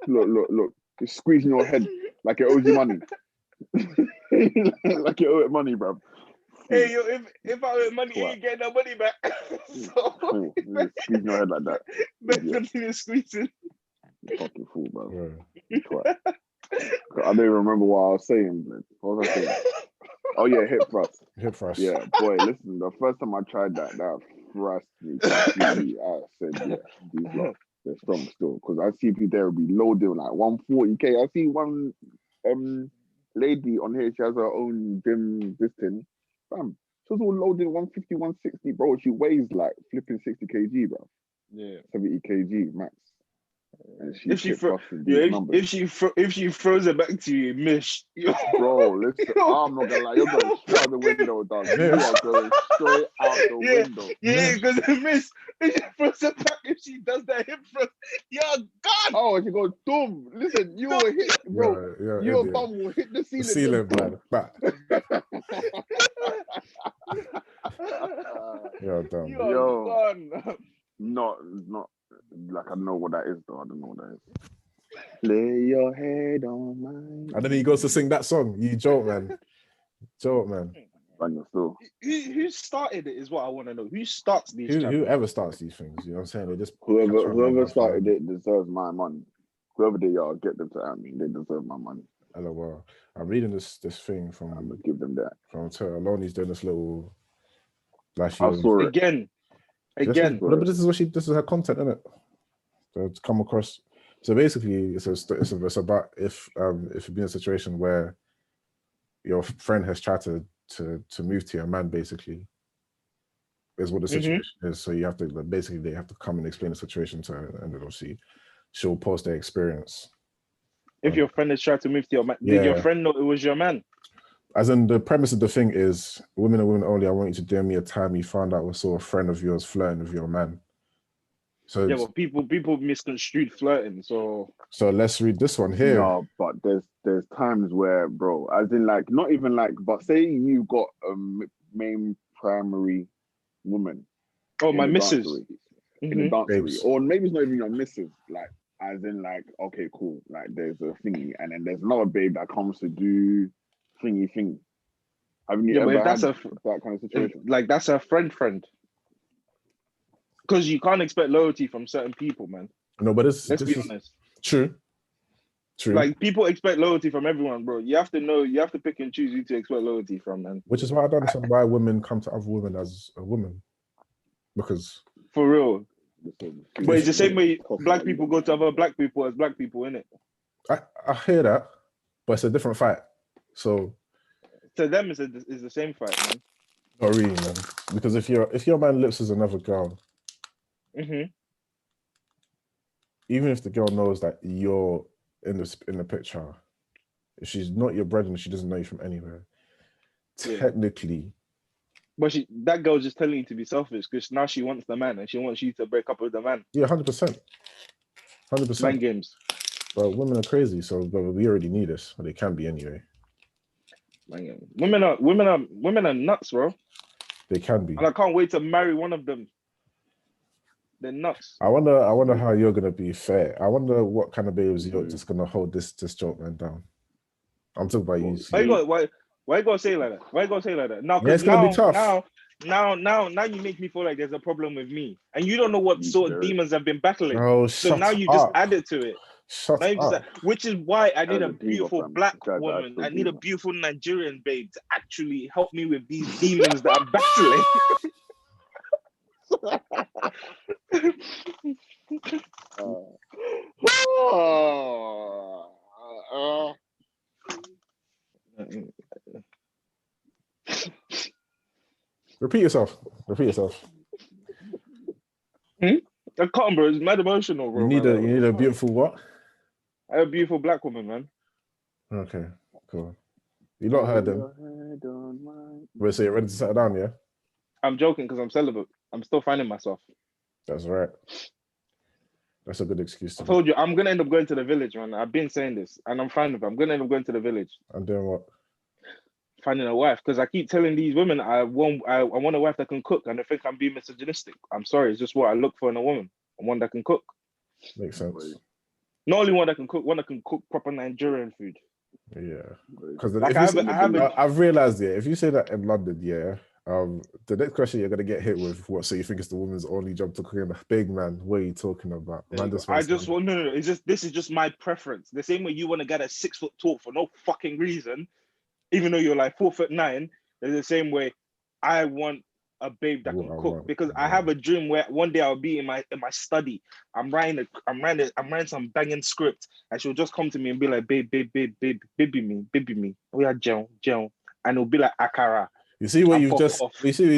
Look. You're squeezing your head like it owes you money. Like you owe it money, bro. Hey, yo, if I owe it money, you ain't getting that money back. So, you're squeezing your head like that. Let's continue squeezing. You fucking fool, bro. Yeah. I don't even remember what I was saying, man. What was I saying? Oh yeah, hip thrust. Hip thrust. Yeah, boy, listen, the first time I tried that thrust me completely. I said, yeah, these lot, they're strong still. Because I see people there will be loading like 140k. I see one lady on here, she has her own gym, this thing. Bam. She was all loading 150, 160, bro. She weighs like flipping 60 kg, bro. Yeah. 70 kg max. And if she throws it back to you, mish. Bro, listen, I'm not gonna lie, you're going straight out the window, dog. You are going straight out the window. Yeah, because miss, if she throws it back, if she does that hip thrust, you're gone. Oh, she goes, boom. Listen, you will hit, bro. Your bum will hit the ceiling. The ceiling, man. Back. You're dumb. You're gone. Not. Like, I don't know what that is, though. I don't know what that is. Lay your head on mine. And then he goes to sing that song. You joke, man. Joke, man. Who started it is what I want to know. Who starts these things? Whoever starts these things, you know what I'm saying? They just whoever started it deserves my money. Whoever they are, get them to at me. They deserve my money. LOL. I'm reading this thing from. I'm gonna give them that. From Aloni's doing this little. I saw it again. But this is her content, isn't it? So it's come across. So basically, it's about if you be in a situation where your friend has tried to move to your man, basically, is what the situation is. So you have to they have to come and explain the situation to her, and then obviously she'll post their experience. If your friend has tried to move to your man, did your friend know it was your man? As in, the premise of the thing is, women are women only. I want you to DM me a time you found out was a friend of yours flirting with your man. So yeah, well, people misconstrued flirting. So let's read this one here. No, but there's times where, bro, as in like not even like, but say you've got a main primary woman. Oh, my missus. In the dancery, or maybe it's not even your missus. Like, as in like, okay, cool. Like, there's a thingy, and then there's another babe that comes to do thingy. Haven't you ever had that kind of situation? Like, that's a friend. Because you can't expect loyalty from certain people, man. No, but let's be honest. True. Like, people expect loyalty from everyone, bro. You have to pick and choose who to expect loyalty from, man. Which is why I don't understand why women come to other women as a woman. Because for real. But it's the same way black people go to other black people as black people, innit? I hear that, but it's a different fight. So to them, it's the same fight, man. Not really, man. Because if your man lips as another girl, even if the girl knows that you're in the picture, if she's not your brother and she doesn't know you from anywhere, technically. But that girl's just telling you to be selfish because now she wants the man and she wants you to break up with the man. Yeah, 100%. 100%. Man games. But women are crazy, but we already knew this. Well, they can be anyway. Man games. Women are nuts, bro. They can be. And I can't wait to marry one of them. They're nuts. I wonder how you're gonna be fair. I wonder what kind of babes you're just gonna hold this joke man down. I'm talking about you. Why you gotta say like that? Why you gotta say like that? Now, it's gonna be tough. Now you make me feel like there's a problem with me, and you don't know what sort of demons I've been battling. Oh, so now you just added to it. Which is why I need a beautiful black woman. I need a beautiful Nigerian babe to actually help me with these demons that I'm battling. Repeat yourself. I can't, bro. It's mad emotional, bro. You need a beautiful what? I have a beautiful black woman, man. Okay, cool. You not heard them. Wait, so you're ready to settle down, yeah? I'm joking because I'm celibate. I'm still finding myself. That's right. That's a good excuse. I told you, I'm going to end up going to the village, man. I've been saying this, and I'm fine with it. I'm going to end up going to the village. I'm doing what? finding a wife, because I keep telling these women I want a wife that can cook, and they think I'm being misogynistic. I'm sorry, it's just what I look for in a woman. One that can cook. Makes sense. Not only one that can cook, one that can cook proper Nigerian food. Yeah, because like I've realized, yeah, if you say that in London, yeah, the next question you're gonna get hit with, what? So you think it's the woman's only job to cook? In a big man, what are you talking about? I just want no. It's just, this is just my preference. The same way you want to get a 6 foot tall for no fucking reason, even though you're like 4'9", there's the same way I want a babe that can cook, because I have a dream where one day I'll be in my study. I'm writing some banging script, and she'll just come to me and be like, baby me. Oh yeah, Joe. And it'll be like akara. You see what you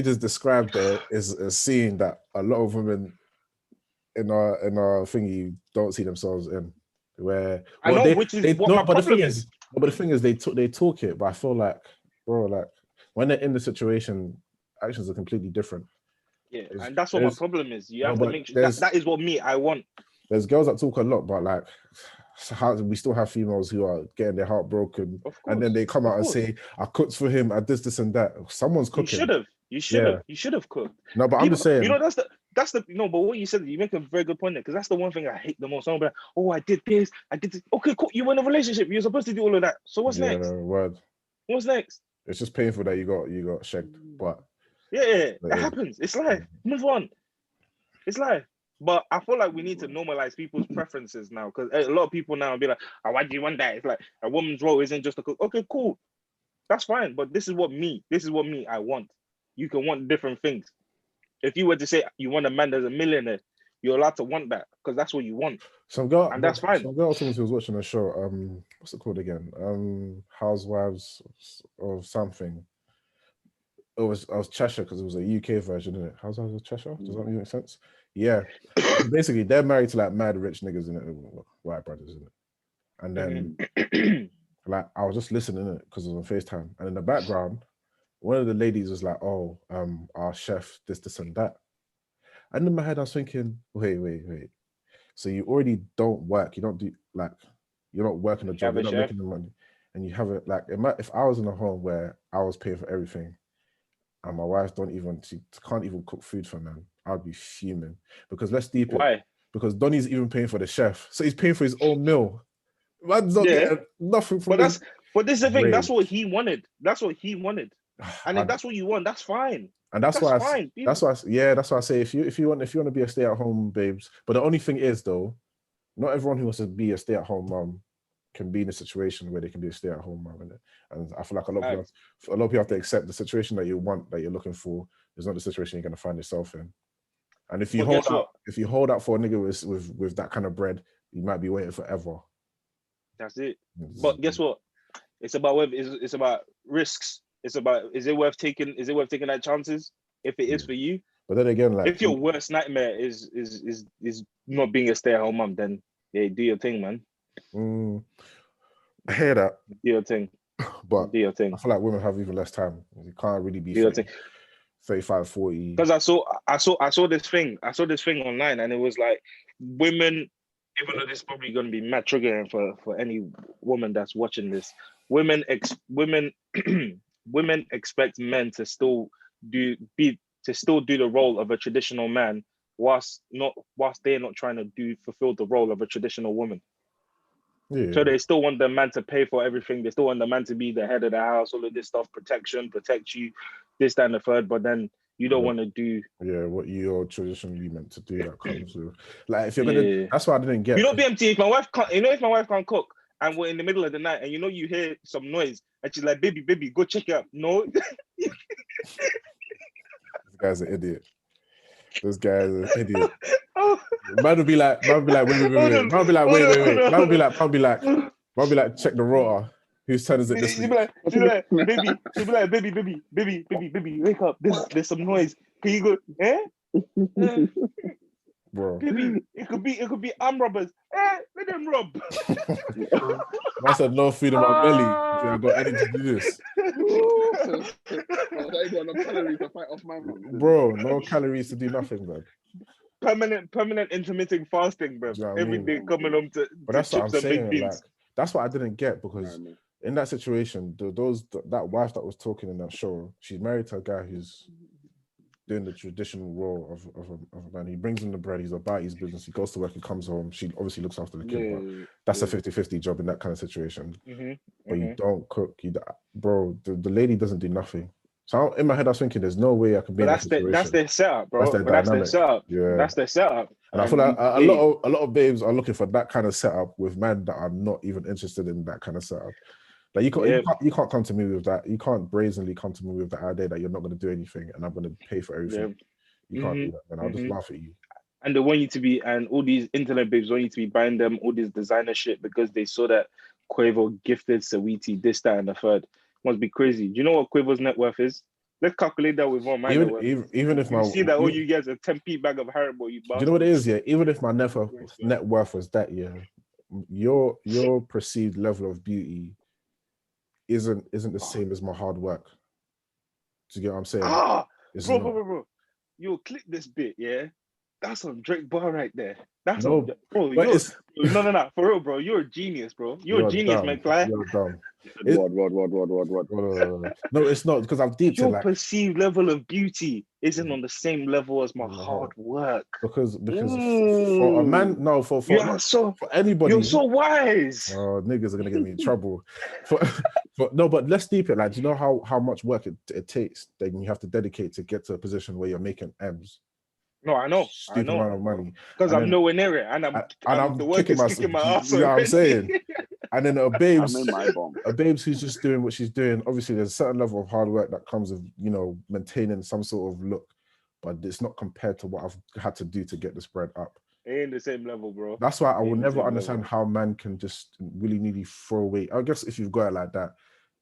just described there is a scene that a lot of women in our thingy don't see themselves in. Where I know, which is what my problem is. But the thing is, they talk it, but I feel like, bro, like when they're in the situation, actions are completely different. Yeah, and that's what my problem is. You have to make sure that is what I want. There's girls that talk a lot, but like, we still have females who are getting their heart broken, and then they come out and say, "I cooked for him. I this and that." Someone's cooking. You should have cooked. No, but I'm just saying. You know, that's the no. But what you said, you make a very good point there, because that's the one thing I hate the most. Someone be like, "Oh, I did this. I did this." Okay, cool. You were in a relationship. You're supposed to do all of that. So what's next? Word. What's next? It's just painful that you got shagged, but it happens. It's life. Move on. It's life. But I feel like we need to normalize people's preferences now, because a lot of people now will be like, "Oh, why do you want that?" It's like a woman's role isn't just to cook. Okay, cool, that's fine. But this is what I want. You can want different things. If you were to say you want a man that's a millionaire, you're allowed to want that, because that's what you want. And that's fine. Some girl told me she was watching a show. What's it called again? Housewives of something. It was Cheshire, because it was a UK version, isn't it? Housewives of Cheshire? Does that make sense? Yeah. Basically, they're married to like mad rich niggas, in it, white brothers, in it. And then like I was just listening to it because it was on FaceTime, and in the background, one of the ladies was like, "Oh, our chef, this and that." And in my head, I was thinking, wait. So you already don't work. You don't do like, you're not working a job. You're not making the money, and you have it like. If I was in a home where I was paying for everything, and my wife she can't even cook food for man, I'd be fuming. Because let's deep it. Why? Because Donnie's even paying for the chef, so he's paying for his own meal. Man's not getting nothing from But this is the thing. That's what he wanted. And if that's what you want, that's fine. And that's why I say if you want to be a stay-at-home babes. But the only thing is though, not everyone who wants to be a stay-at-home mom can be in a situation where they can be a stay-at-home mom. And I feel like a lot of people have to accept the situation that you want, that you're looking for, is not the situation you're going to find yourself in. And if you hold out for a nigga with that kind of bread, you might be waiting forever. That's it. But guess what? It's about risks. It's about, is it worth taking that chances if it is for you? But then again, like, if your worst nightmare is not being a stay-at-home mom, then yeah, do your thing, man. I hear that. Do your thing. But do your thing. I feel like women have even less time. You can't really be 35, 40. Because I saw this thing online, and it was like, women, even though this is probably going to be mad triggering for any woman that's watching this, women expect men to still do the role of a traditional man, whilst they're not trying to fulfill the role of a traditional woman. Yeah. So they still want the man to pay for everything. They still want the man to be the head of the house, all of this stuff, protect you, this, that, and the third. But then you don't want to do what you're traditionally meant to do. That comes with, like, if you're gonna. That's why I didn't get. BMT. If my wife can't cook, and we're in the middle of the night, and you hear some noise, and she's like, "Baby, go check it out." No. This guy's an idiot. This guy is an idiot. Man would be like, wait. Man would be like, wait. Man would be like, check the rotor. Whose turn is it this week? She'll be like, baby, wake up. There's some noise. Can you go? Eh? Bro. Baby, it could be arm robbers. Let them rob. I said no food in my belly. I've got anything to do this. No calories to fight off my mom. Bro, no calories to do nothing, man. Permanent intermittent fasting, bro. You know every day coming home to that's chips what I'm saying. And baked beans. Like, that's what I didn't get, because in that situation, that wife that was talking in that show, she's married to a guy who's doing the traditional role of a man. He brings in the bread, he's about his business, he goes to work, he comes home, she obviously looks after the kid, but that's a 50-50 job in that kind of situation. But you don't cook, bro, the lady doesn't do nothing. So in my head, I was thinking, there's no way I could be in that situation. That's their setup, bro. That's their setup. Yeah. That's their setup. And I feel like a lot of babes are looking for that kind of setup with men that are not even interested in that kind of setup. Like you can't come to me with that. You can't brazenly come to me with the idea that you're not going to do anything and I'm going to pay for everything. You can't do that, and I'll just laugh at you. And they want you to be, and all these internet babes want you to be buying them all this designer shit because they saw that Quavo gifted Saweetie this, that, and the third. Must be crazy. Do you know what Quavo's net worth is? Let's calculate that with one. Even if you see that all you get is a 10p bag of Haribo, you do you know what it is? Yeah, even if my net worth was that, yeah, your perceived level of beauty isn't the same as my hard work. Do you get what I'm saying? Bro. You'll click this bit, yeah. That's some Drake bar right there. That's no, bro. No, for real, bro. You're a genius, bro. You're a genius, dumb. McFly. You're dumb. What? No, it's not because I've deep your perceived level of beauty isn't on the same level as my hard work. Because for a man, no, for anybody, you're so wise. Oh, niggas are gonna get me in trouble. But let's deep it. Like, do you know how much work it takes that you have to dedicate to get to a position where you're making M's? No, I know. Stupid amount of money. Because I'm nowhere near it, and I'm the work is kicking my ass. You know what I'm saying? And then a babes who's just doing what she's doing. Obviously, there's a certain level of hard work that comes with, you know, maintaining some sort of look, but it's not compared to what I've had to do to get this bread up. It ain't the same level, bro. That's why I will never understand how man can just willy-nilly throw away. I guess if you've got it like that,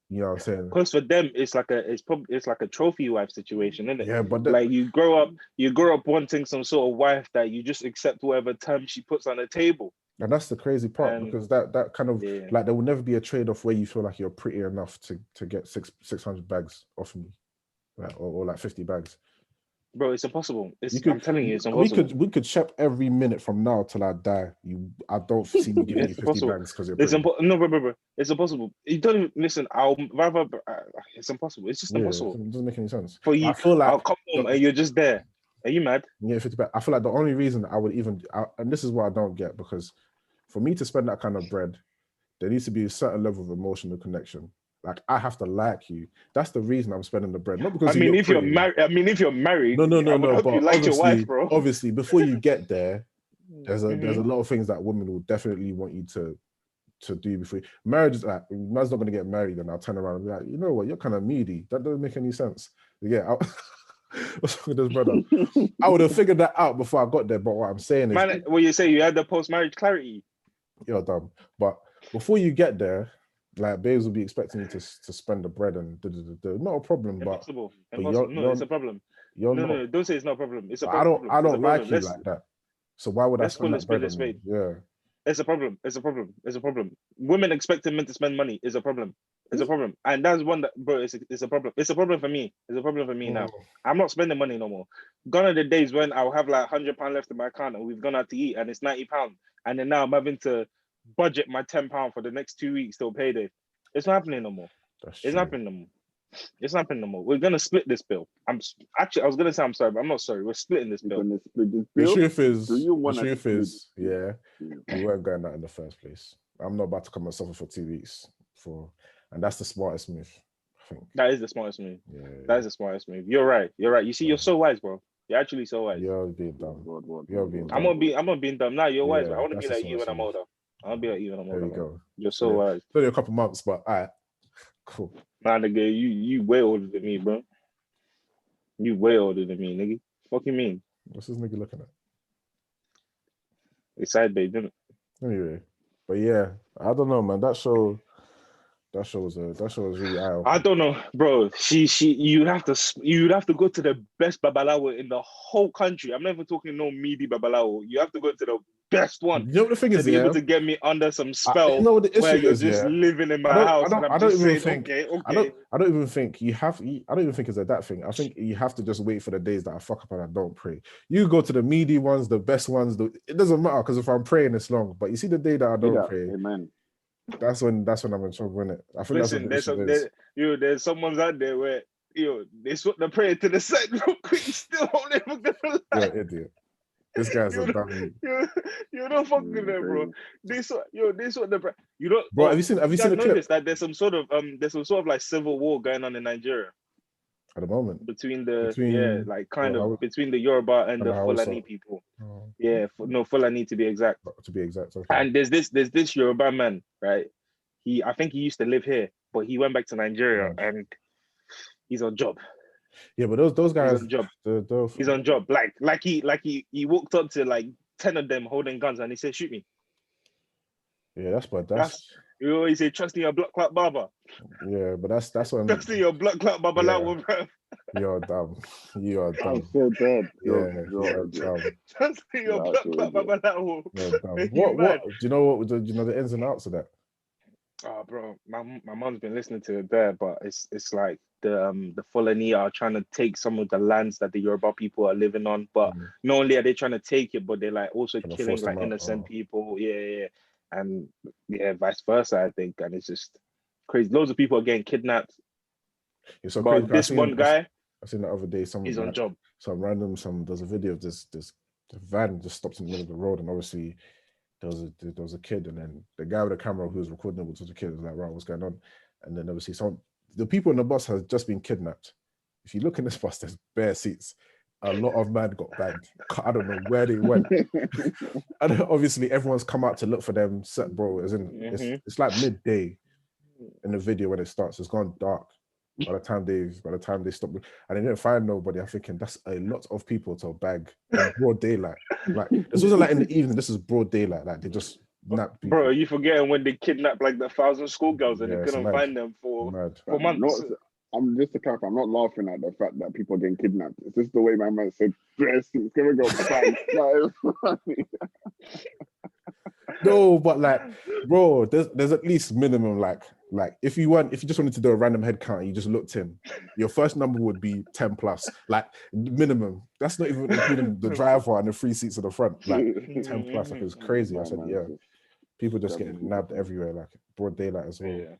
you know what I'm saying? Because for them, it's like a trophy wife situation, isn't it? Yeah, but like you grow up wanting some sort of wife that you just accept whatever terms she puts on the table. And that's the crazy part, because that kind of like there will never be a trade-off where you feel like you're pretty enough to get 600 bags off me, like, or like 50 bags. Bro, it's impossible. I'm telling you, it's impossible. We could shop every minute from now till I die. I don't see me giving you 50 bags because you're no, bro. It's impossible. You don't even listen. I'll rather. It's impossible. It's just impossible. It doesn't make any sense. For you, I feel like I'll come home and you're just there. Are you mad? Yeah, 50 bags. I feel like the only reason I would even, and this is what I don't get, because for me to spend that kind of bread, there needs to be a certain level of emotional connection. Like, I have to like you. That's the reason I'm spending the bread. Not because if you're married. No. But you like your wife, bro. Obviously, before you get there, there's a lot of things that women will definitely want you to do before marriage. Is like, man's not going to get married, and I'll turn around and be like, you know what, you're kind of needy. That doesn't make any sense. Yeah, what's wrong with this brother? I would have figured that out before I got there. But what I'm saying is, man, what you say, you had the post-marriage clarity. You're dumb. But before you get there, like, babes will be expecting you to spend the bread and not a problem, Impossible. But it's a problem. No, don't say it's not a problem. It's a problem. I don't like you like that. So why would I spend that bread on you? Yeah. It's a problem. It's a problem. Women expecting men to spend money is a problem. It's a problem. And that's one that, bro, it's a problem. It's a problem for me. It's a problem for me now. I'm not spending money no more. Gone are the days when I'll have like £100 left in my account and we've gone out to eat and it's £90. And then now I'm having to budget my £10 for the next 2 weeks till payday. It's not happening no more. It's not happening no more. We're gonna split this bill. I was gonna say I'm sorry, but I'm not sorry. We're splitting this bill. The truth is, yeah, we weren't going that in the first place. I'm not about to come and suffer for 2 weeks and that's the smartest move, I think. That is the smartest move. Yeah. That is the smartest move. You're right. You see, you're so wise, bro. You're actually so wise. You're being dumb. You're being dumb. I'm not being dumb. Now you're wise. I want to be like you when I'm older. I'll be like you when I'm older. There you go. You're so wise. It's only a couple months, but all right. Cool. Nah, nigga, you way older than me, bro. You way older than me, nigga. What you mean? What's this nigga looking at? It's side babe, didn't it? Anyway, but yeah, I don't know, man. That show was really eye-opening. I don't know, bro. You'd have to go to the best babalawo in the whole country. I'm never talking no meaty babalawo. You have to go to the best one. You know what the thing is, to be able to get me under some spell. You know what the issue where you're is, just living in my house. I don't even think it's that thing. I think you have to just wait for the days that I fuck up and I don't pray. You go to the meaty ones, the best ones. It doesn't matter, because if I'm praying, it's long. But you see the day that I don't pray. Amen. That's when I'm in trouble, innit? I think Listen, that's what the issue is. there's someone's out there where they swap the prayer to the side real quick. Still never gonna lie. You're an idiot. This guy's a dummy. You're not fucking there, bro. This what the bro. Have you seen the clip? That there's some sort of like civil war going on in Nigeria at the moment between between the Yoruba and the Fulani people. Oh. Yeah, Fulani to be exact. Okay. And there's this Yoruba man, right? I think he used to live here, but he went back to Nigeria and he's on job. Yeah, but those guys, he's on job. He's on job. Like he walked up to like 10 of them holding guns and he said, "Shoot me." Yeah, that's you always say, "Trust in your blood clot barber." Yeah, but that's what trust in your blood clot barber. Yeah. You're dumb. You are dumb. I'm so dead. You're dumb. Trust in your blood clot barber. You're dumb. What? Do you know what? Do you know the ins and outs of that? Oh, bro, my mom's been listening to it there, but it's like the Fulani are trying to take some of the lands that the Yoruba people are living on, but not only are they trying to take it, but they're like also killing like innocent people, and vice versa, I think, and it's just crazy. Loads of people are getting kidnapped. It's so but crazy. One guy, I seen the other day, he's on job. There's a video of this van just stops in the middle of the road, and obviously there was a kid, and then the guy with the camera who was recording it was a kid. Was like, right, what's going on? And then obviously the people in the bus has just been kidnapped. If you look in this bus, there's bare seats. A lot of men got bagged. I don't know where they went. And obviously everyone's come out to look for them. Bro, it's like midday in the video when it starts. It's gone dark. By the time they stop, and they didn't find nobody, I'm thinking that's a lot of people to bag in broad daylight. Like this wasn't like in the evening. This is broad daylight. Like they just napped people. Bro, are you forgetting when they kidnapped like 1,000 schoolgirls and they couldn't find them for months? I'm just to clarify. I'm not laughing at the fact that people are getting kidnapped. It's just the way my man said, "It's gonna go back." No, but like, bro, there's at least minimum like if you just wanted to do a random head count, you just looked in, your first number would be 10 plus, like minimum. That's not even including the driver and the 3 seats at the front, like 10 plus. Like, it was crazy. I said, yeah, people just getting nabbed everywhere, like broad daylight as well. Yeah.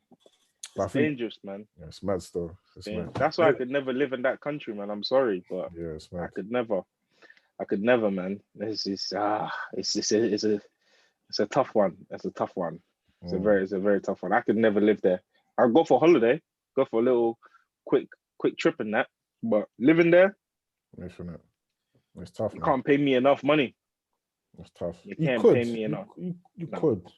It's dangerous, man. Yeah, it's mad still. It's mad. That's why I could never live in that country, man. I'm sorry, but yeah, it's mad. I could never, man. It's a tough one. It's a tough one. It's a very tough one. I could never live there. I'll go for holiday, go for a little quick trip and that. But living there, it's tough. You can't pay me enough money. It's tough. You can't pay me enough. You could.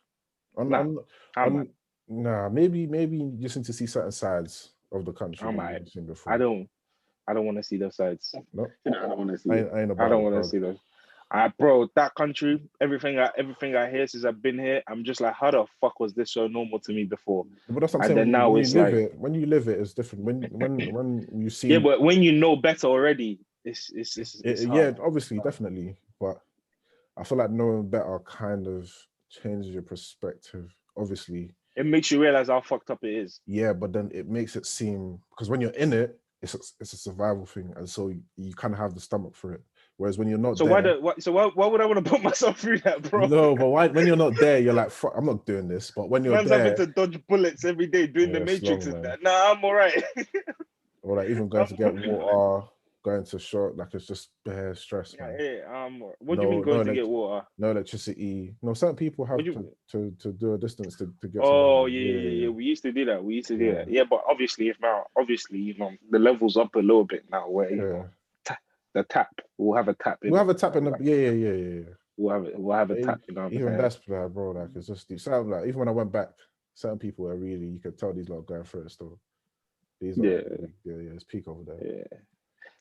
Maybe you just need to see certain sides of the country. I don't want to see those sides. No, I don't want to see. I don't want to see those. Bro, that country, everything I hear since I've been here, I'm just like, how the fuck was this so normal to me before? But that's what I'm saying. Then now it's like when you live it, it's different. When you see, yeah, but when you know better already, it's yeah, obviously, definitely. But I feel like knowing better kind of changes your perspective. Obviously, it makes you realize how fucked up it is. Yeah, but then it makes it seem, because when you're in it, it's a survival thing, and so you kind of have the stomach for it. Whereas when you're not why would I want to put myself through that, bro? No, but when you're not there, you're like, fuck, I'm not doing this. But when you're Man's there, having to dodge bullets every day doing the Matrix and that. Nah, I'm all right. Or like even going to get water, going to short, like it's just bare stress. What do you mean going to get water? No electricity. No, certain people have to do a distance to get. Oh yeah. We used to do that. Yeah, but obviously, you know, the level's up a little bit now. Where the tap, we'll have a tap. We'll have a tap in the yeah. We'll have a tap. You know, even that's bad, bro. Like it's just it sounds like even when I went back, certain people are really, you could tell these lot going through it still. It's peak over there. Yeah.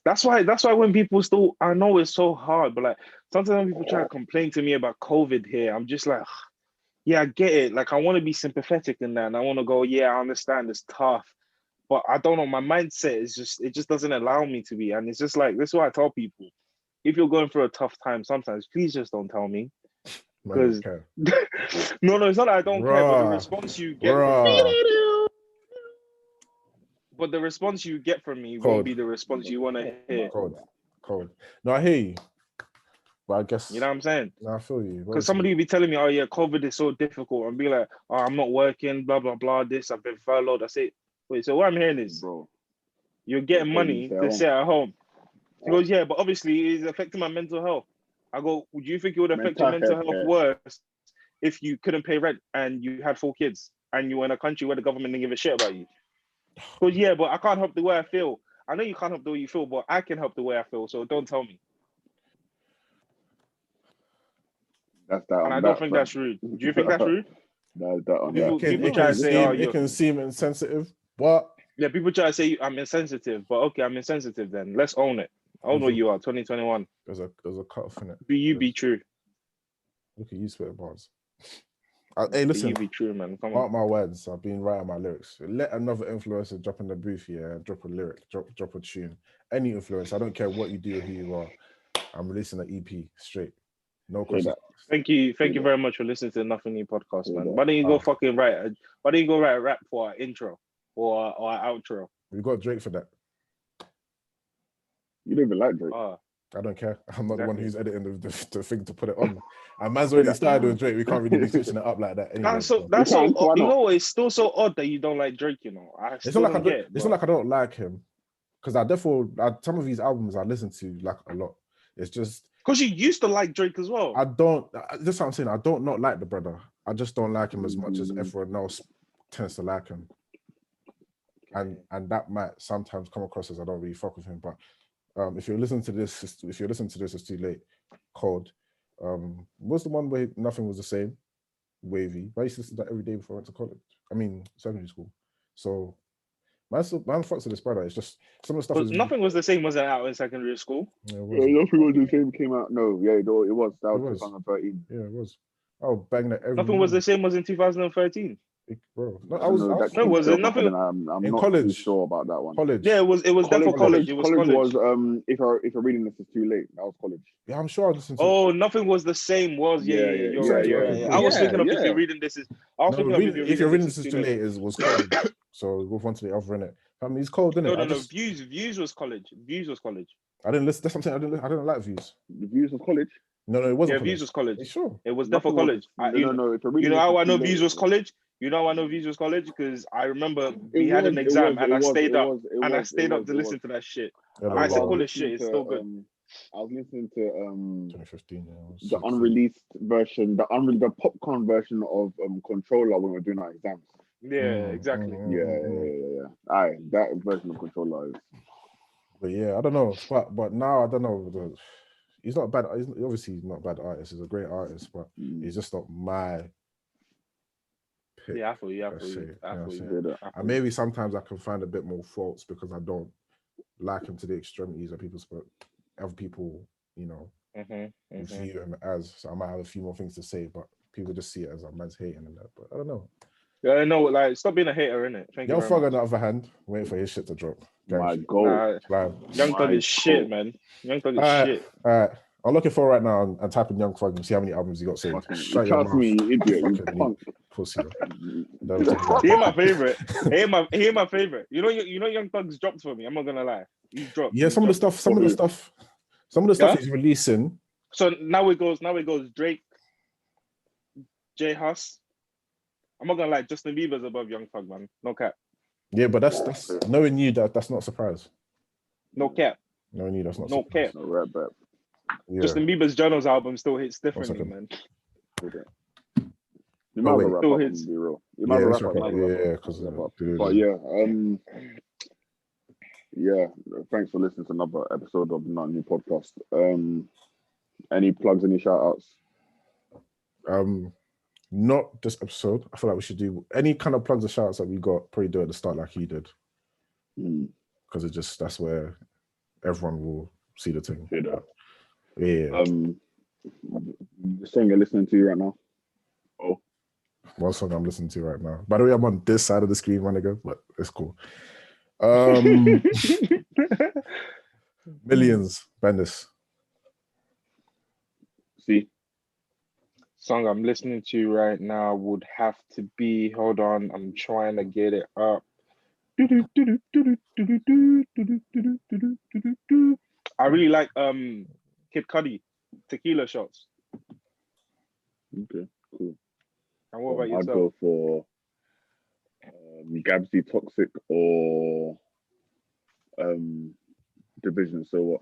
That's why when people still, I know it's so hard, but like sometimes when people try to complain to me about COVID here, I'm just like, yeah, I get it. Like I want to be sympathetic in that, and I want to go, yeah, I understand it's tough, but I don't know. My mindset is it just doesn't allow me to be, and it's just like this is why I tell people, if you're going through a tough time, sometimes please just don't tell me, because no, it's not that I don't care, but the response you get. But the response you get from me won't be the response you want to hear. Cold. No, I hear you. But I guess you know what I'm saying. No, I feel you. Because somebody will be telling me, "Oh yeah, COVID is so difficult," and be like, "Oh, I'm not working, blah blah blah. This I've been furloughed." I say, "Wait, so what I'm hearing is, bro, you're getting money to sit at home." He goes, "Yeah, but obviously it's affecting my mental health." I go, "Would you think it would affect your mental health worse if you couldn't pay rent and you had 4 kids and you were in a country where the government didn't give a shit about you?" He goes, "Yeah, but I can't help the way I feel. I know you can't help the way you feel, but I can help the way I feel. So don't tell me." That's that. And I don't think that's rude. Do you think that's rude? That's that on People, that. people try to say, "Oh, it can seem insensitive," but yeah, people try to say I'm insensitive." But okay, I'm insensitive. Then let's own it. Own what you are. 2021. There's a cut off in it. Be true. Look at you, spit bars. Hey, listen. Be true, man. Come Mark on. my words. I've been writing my lyrics. Let another influencer drop in the booth here, drop a lyric, drop a tune. Any influence. I don't care what you do or who you are. I'm releasing an EP straight. No questions. Thank you very much for listening to the Nothing New podcast, man. Why don't you go fucking write? Why don't you go write a rap for our intro or our outro? We got Drake for that. You don't even like Drake. I don't care. I'm not the one who's editing the thing to put it on. And man's already started with Drake. We can't really be switching it up like that. Anyway, that's so odd. You know, it's still so odd that you don't like Drake. You know, it's not like I don't like him, because some of his albums I listen to like a lot. It's just because you used to like Drake as well. I don't. That's what I'm saying. I don't not like the brother. I just don't like him as much as everyone else tends to like him. And that might sometimes come across as I don't really fuck with him. But if you're listening to this, it's too late. Cold. What's the one where nothing was the same? Wavy. I used to listen to that every day before I went to college. I mean, secondary school. So man fucks with this brother. It's just some of the stuff. Nothing was the same. Was it out in secondary school? Yeah, nothing was the same. Came out. No, yeah, it was. That was 2013. Yeah, it was. Oh, bang that. Nothing was the same. Was in 2013. Bro, nothing. I'm not college. too sure about that one. College. Yeah, it was definitely college. It was college. Was if you're reading this, it's too late. That was college. Yeah, I'm sure I listened to. Oh, nothing was the same. You're right. I was thinking of if you're reading this if you're reading this is too late was college. So we'll move on to the other in it. I mean, it's cold, isn't it? No. Views was college. I didn't listen. That's something I didn't like Views. The Views was college. No, it wasn't. Yeah, Views was college. Sure. It was definitely college. No. You know how I know Views was college? You know how I know Views was college? Because I remember we had an exam and I stayed up to listen to that shit. I said, "Cool as shit. It's still good." I was listening to 2015. The unreleased version, the popcorn version of Controller when we were doing our exams. Yeah, exactly. Yeah. Aye, that version of Controller is. But yeah, I don't know. But now I don't know. He's not bad. Obviously, he's not a bad artist. He's a great artist, but he's just not my pick. Yeah, I feel you. And maybe sometimes I can find a bit more faults because I don't like him to the extremities that other people, view him as. So I might have a few more things to say, but people just see it as a man's hating and that. But I don't know. Yeah, no, like stop being a hater, innit? Young Thug on the other hand, waiting for his shit to drop. My God. Young Thug is shit, man. Young Thug is shit. All right. I'm looking for right now and type in Young Thug and see how many albums he got saved. Trust me, idiot. You punk. Pussy. He ain't my favorite. He ain't my favorite. You know Young Thug's dropped for me. I'm not gonna lie. He's dropped. Yeah, some of the stuff he's releasing. So now it goes Drake, J Hus. I'm not gonna lie, Justin Bieber's above Young Thug, man. No cap. Yeah, but that's knowing you that's not a surprise. No cap. Knowing you, that's not no cap. No rap. Yeah. Justin Bieber's Journals album still hits differently, man. You might have a rap album, to be real. You might have a rap album. Thanks for listening to another episode of the Not New Podcast. Any plugs, any shout outs? Not this episode. I feel like we should do any kind of plugs or shout outs that we got, probably do at the start like he did. Because that's where everyone will see the thing. Yeah. The song you're listening to right now. Oh. One song I'm listening to right now. By the way, I'm on this side of the screen, my nigga, but it's cool. Millions, Bendis. See. Song I'm listening to right now would have to be, hold on, I'm trying to get it up. I really like Kid Cudi. tequila shots. Okay, cool. And what about I'd yourself? go for Gabsy Toxic or Division. So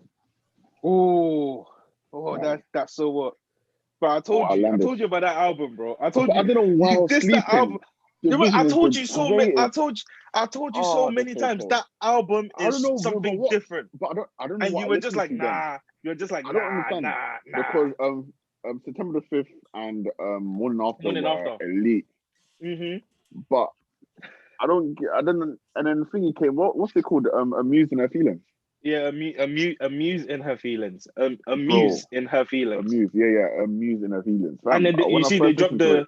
what? That's so what. But I told you about that album, bro. I told you. I don't know why I was this sleeping. That album. Yeah, but I told you so many. I told you so many times cold. that album is something but different. But I don't know. And what you I were just like, listened to nah. then. You're just like, I don't understand nah. Because September the 5th and Morning After were elite. Mm-hmm. But I don't. And then the thing came. What's it called? Amused in Her Feelings. Yeah, amuse in her feelings. Amuse in her feelings. Amused in her feelings. And then you see they dropped they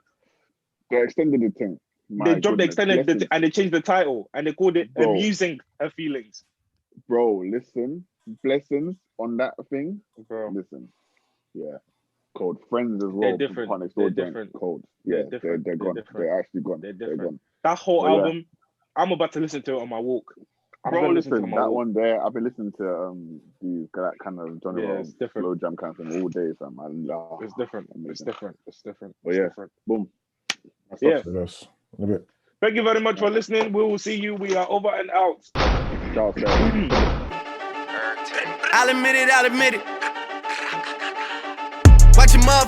extended the thing. They dropped the extended and they changed the title and they called it Amusing Her Feelings. Bro, listen, blessings on that thing. Bro, listen, yeah, cold friends as well. They're different. They're different. Cold, yeah, they're gone. They're actually gone. They're different. Gone. That whole album, I'm about to listen to it on my walk. Bro, listen, that one there. I've been listening to that kind of genre, slow jam kind of thing all day, fam. It's different. It's different. But yeah, boom. Yeah. Thank you very much for listening. We will see you. We are over and out. Ciao, I'll admit it. Watch your motherfucker.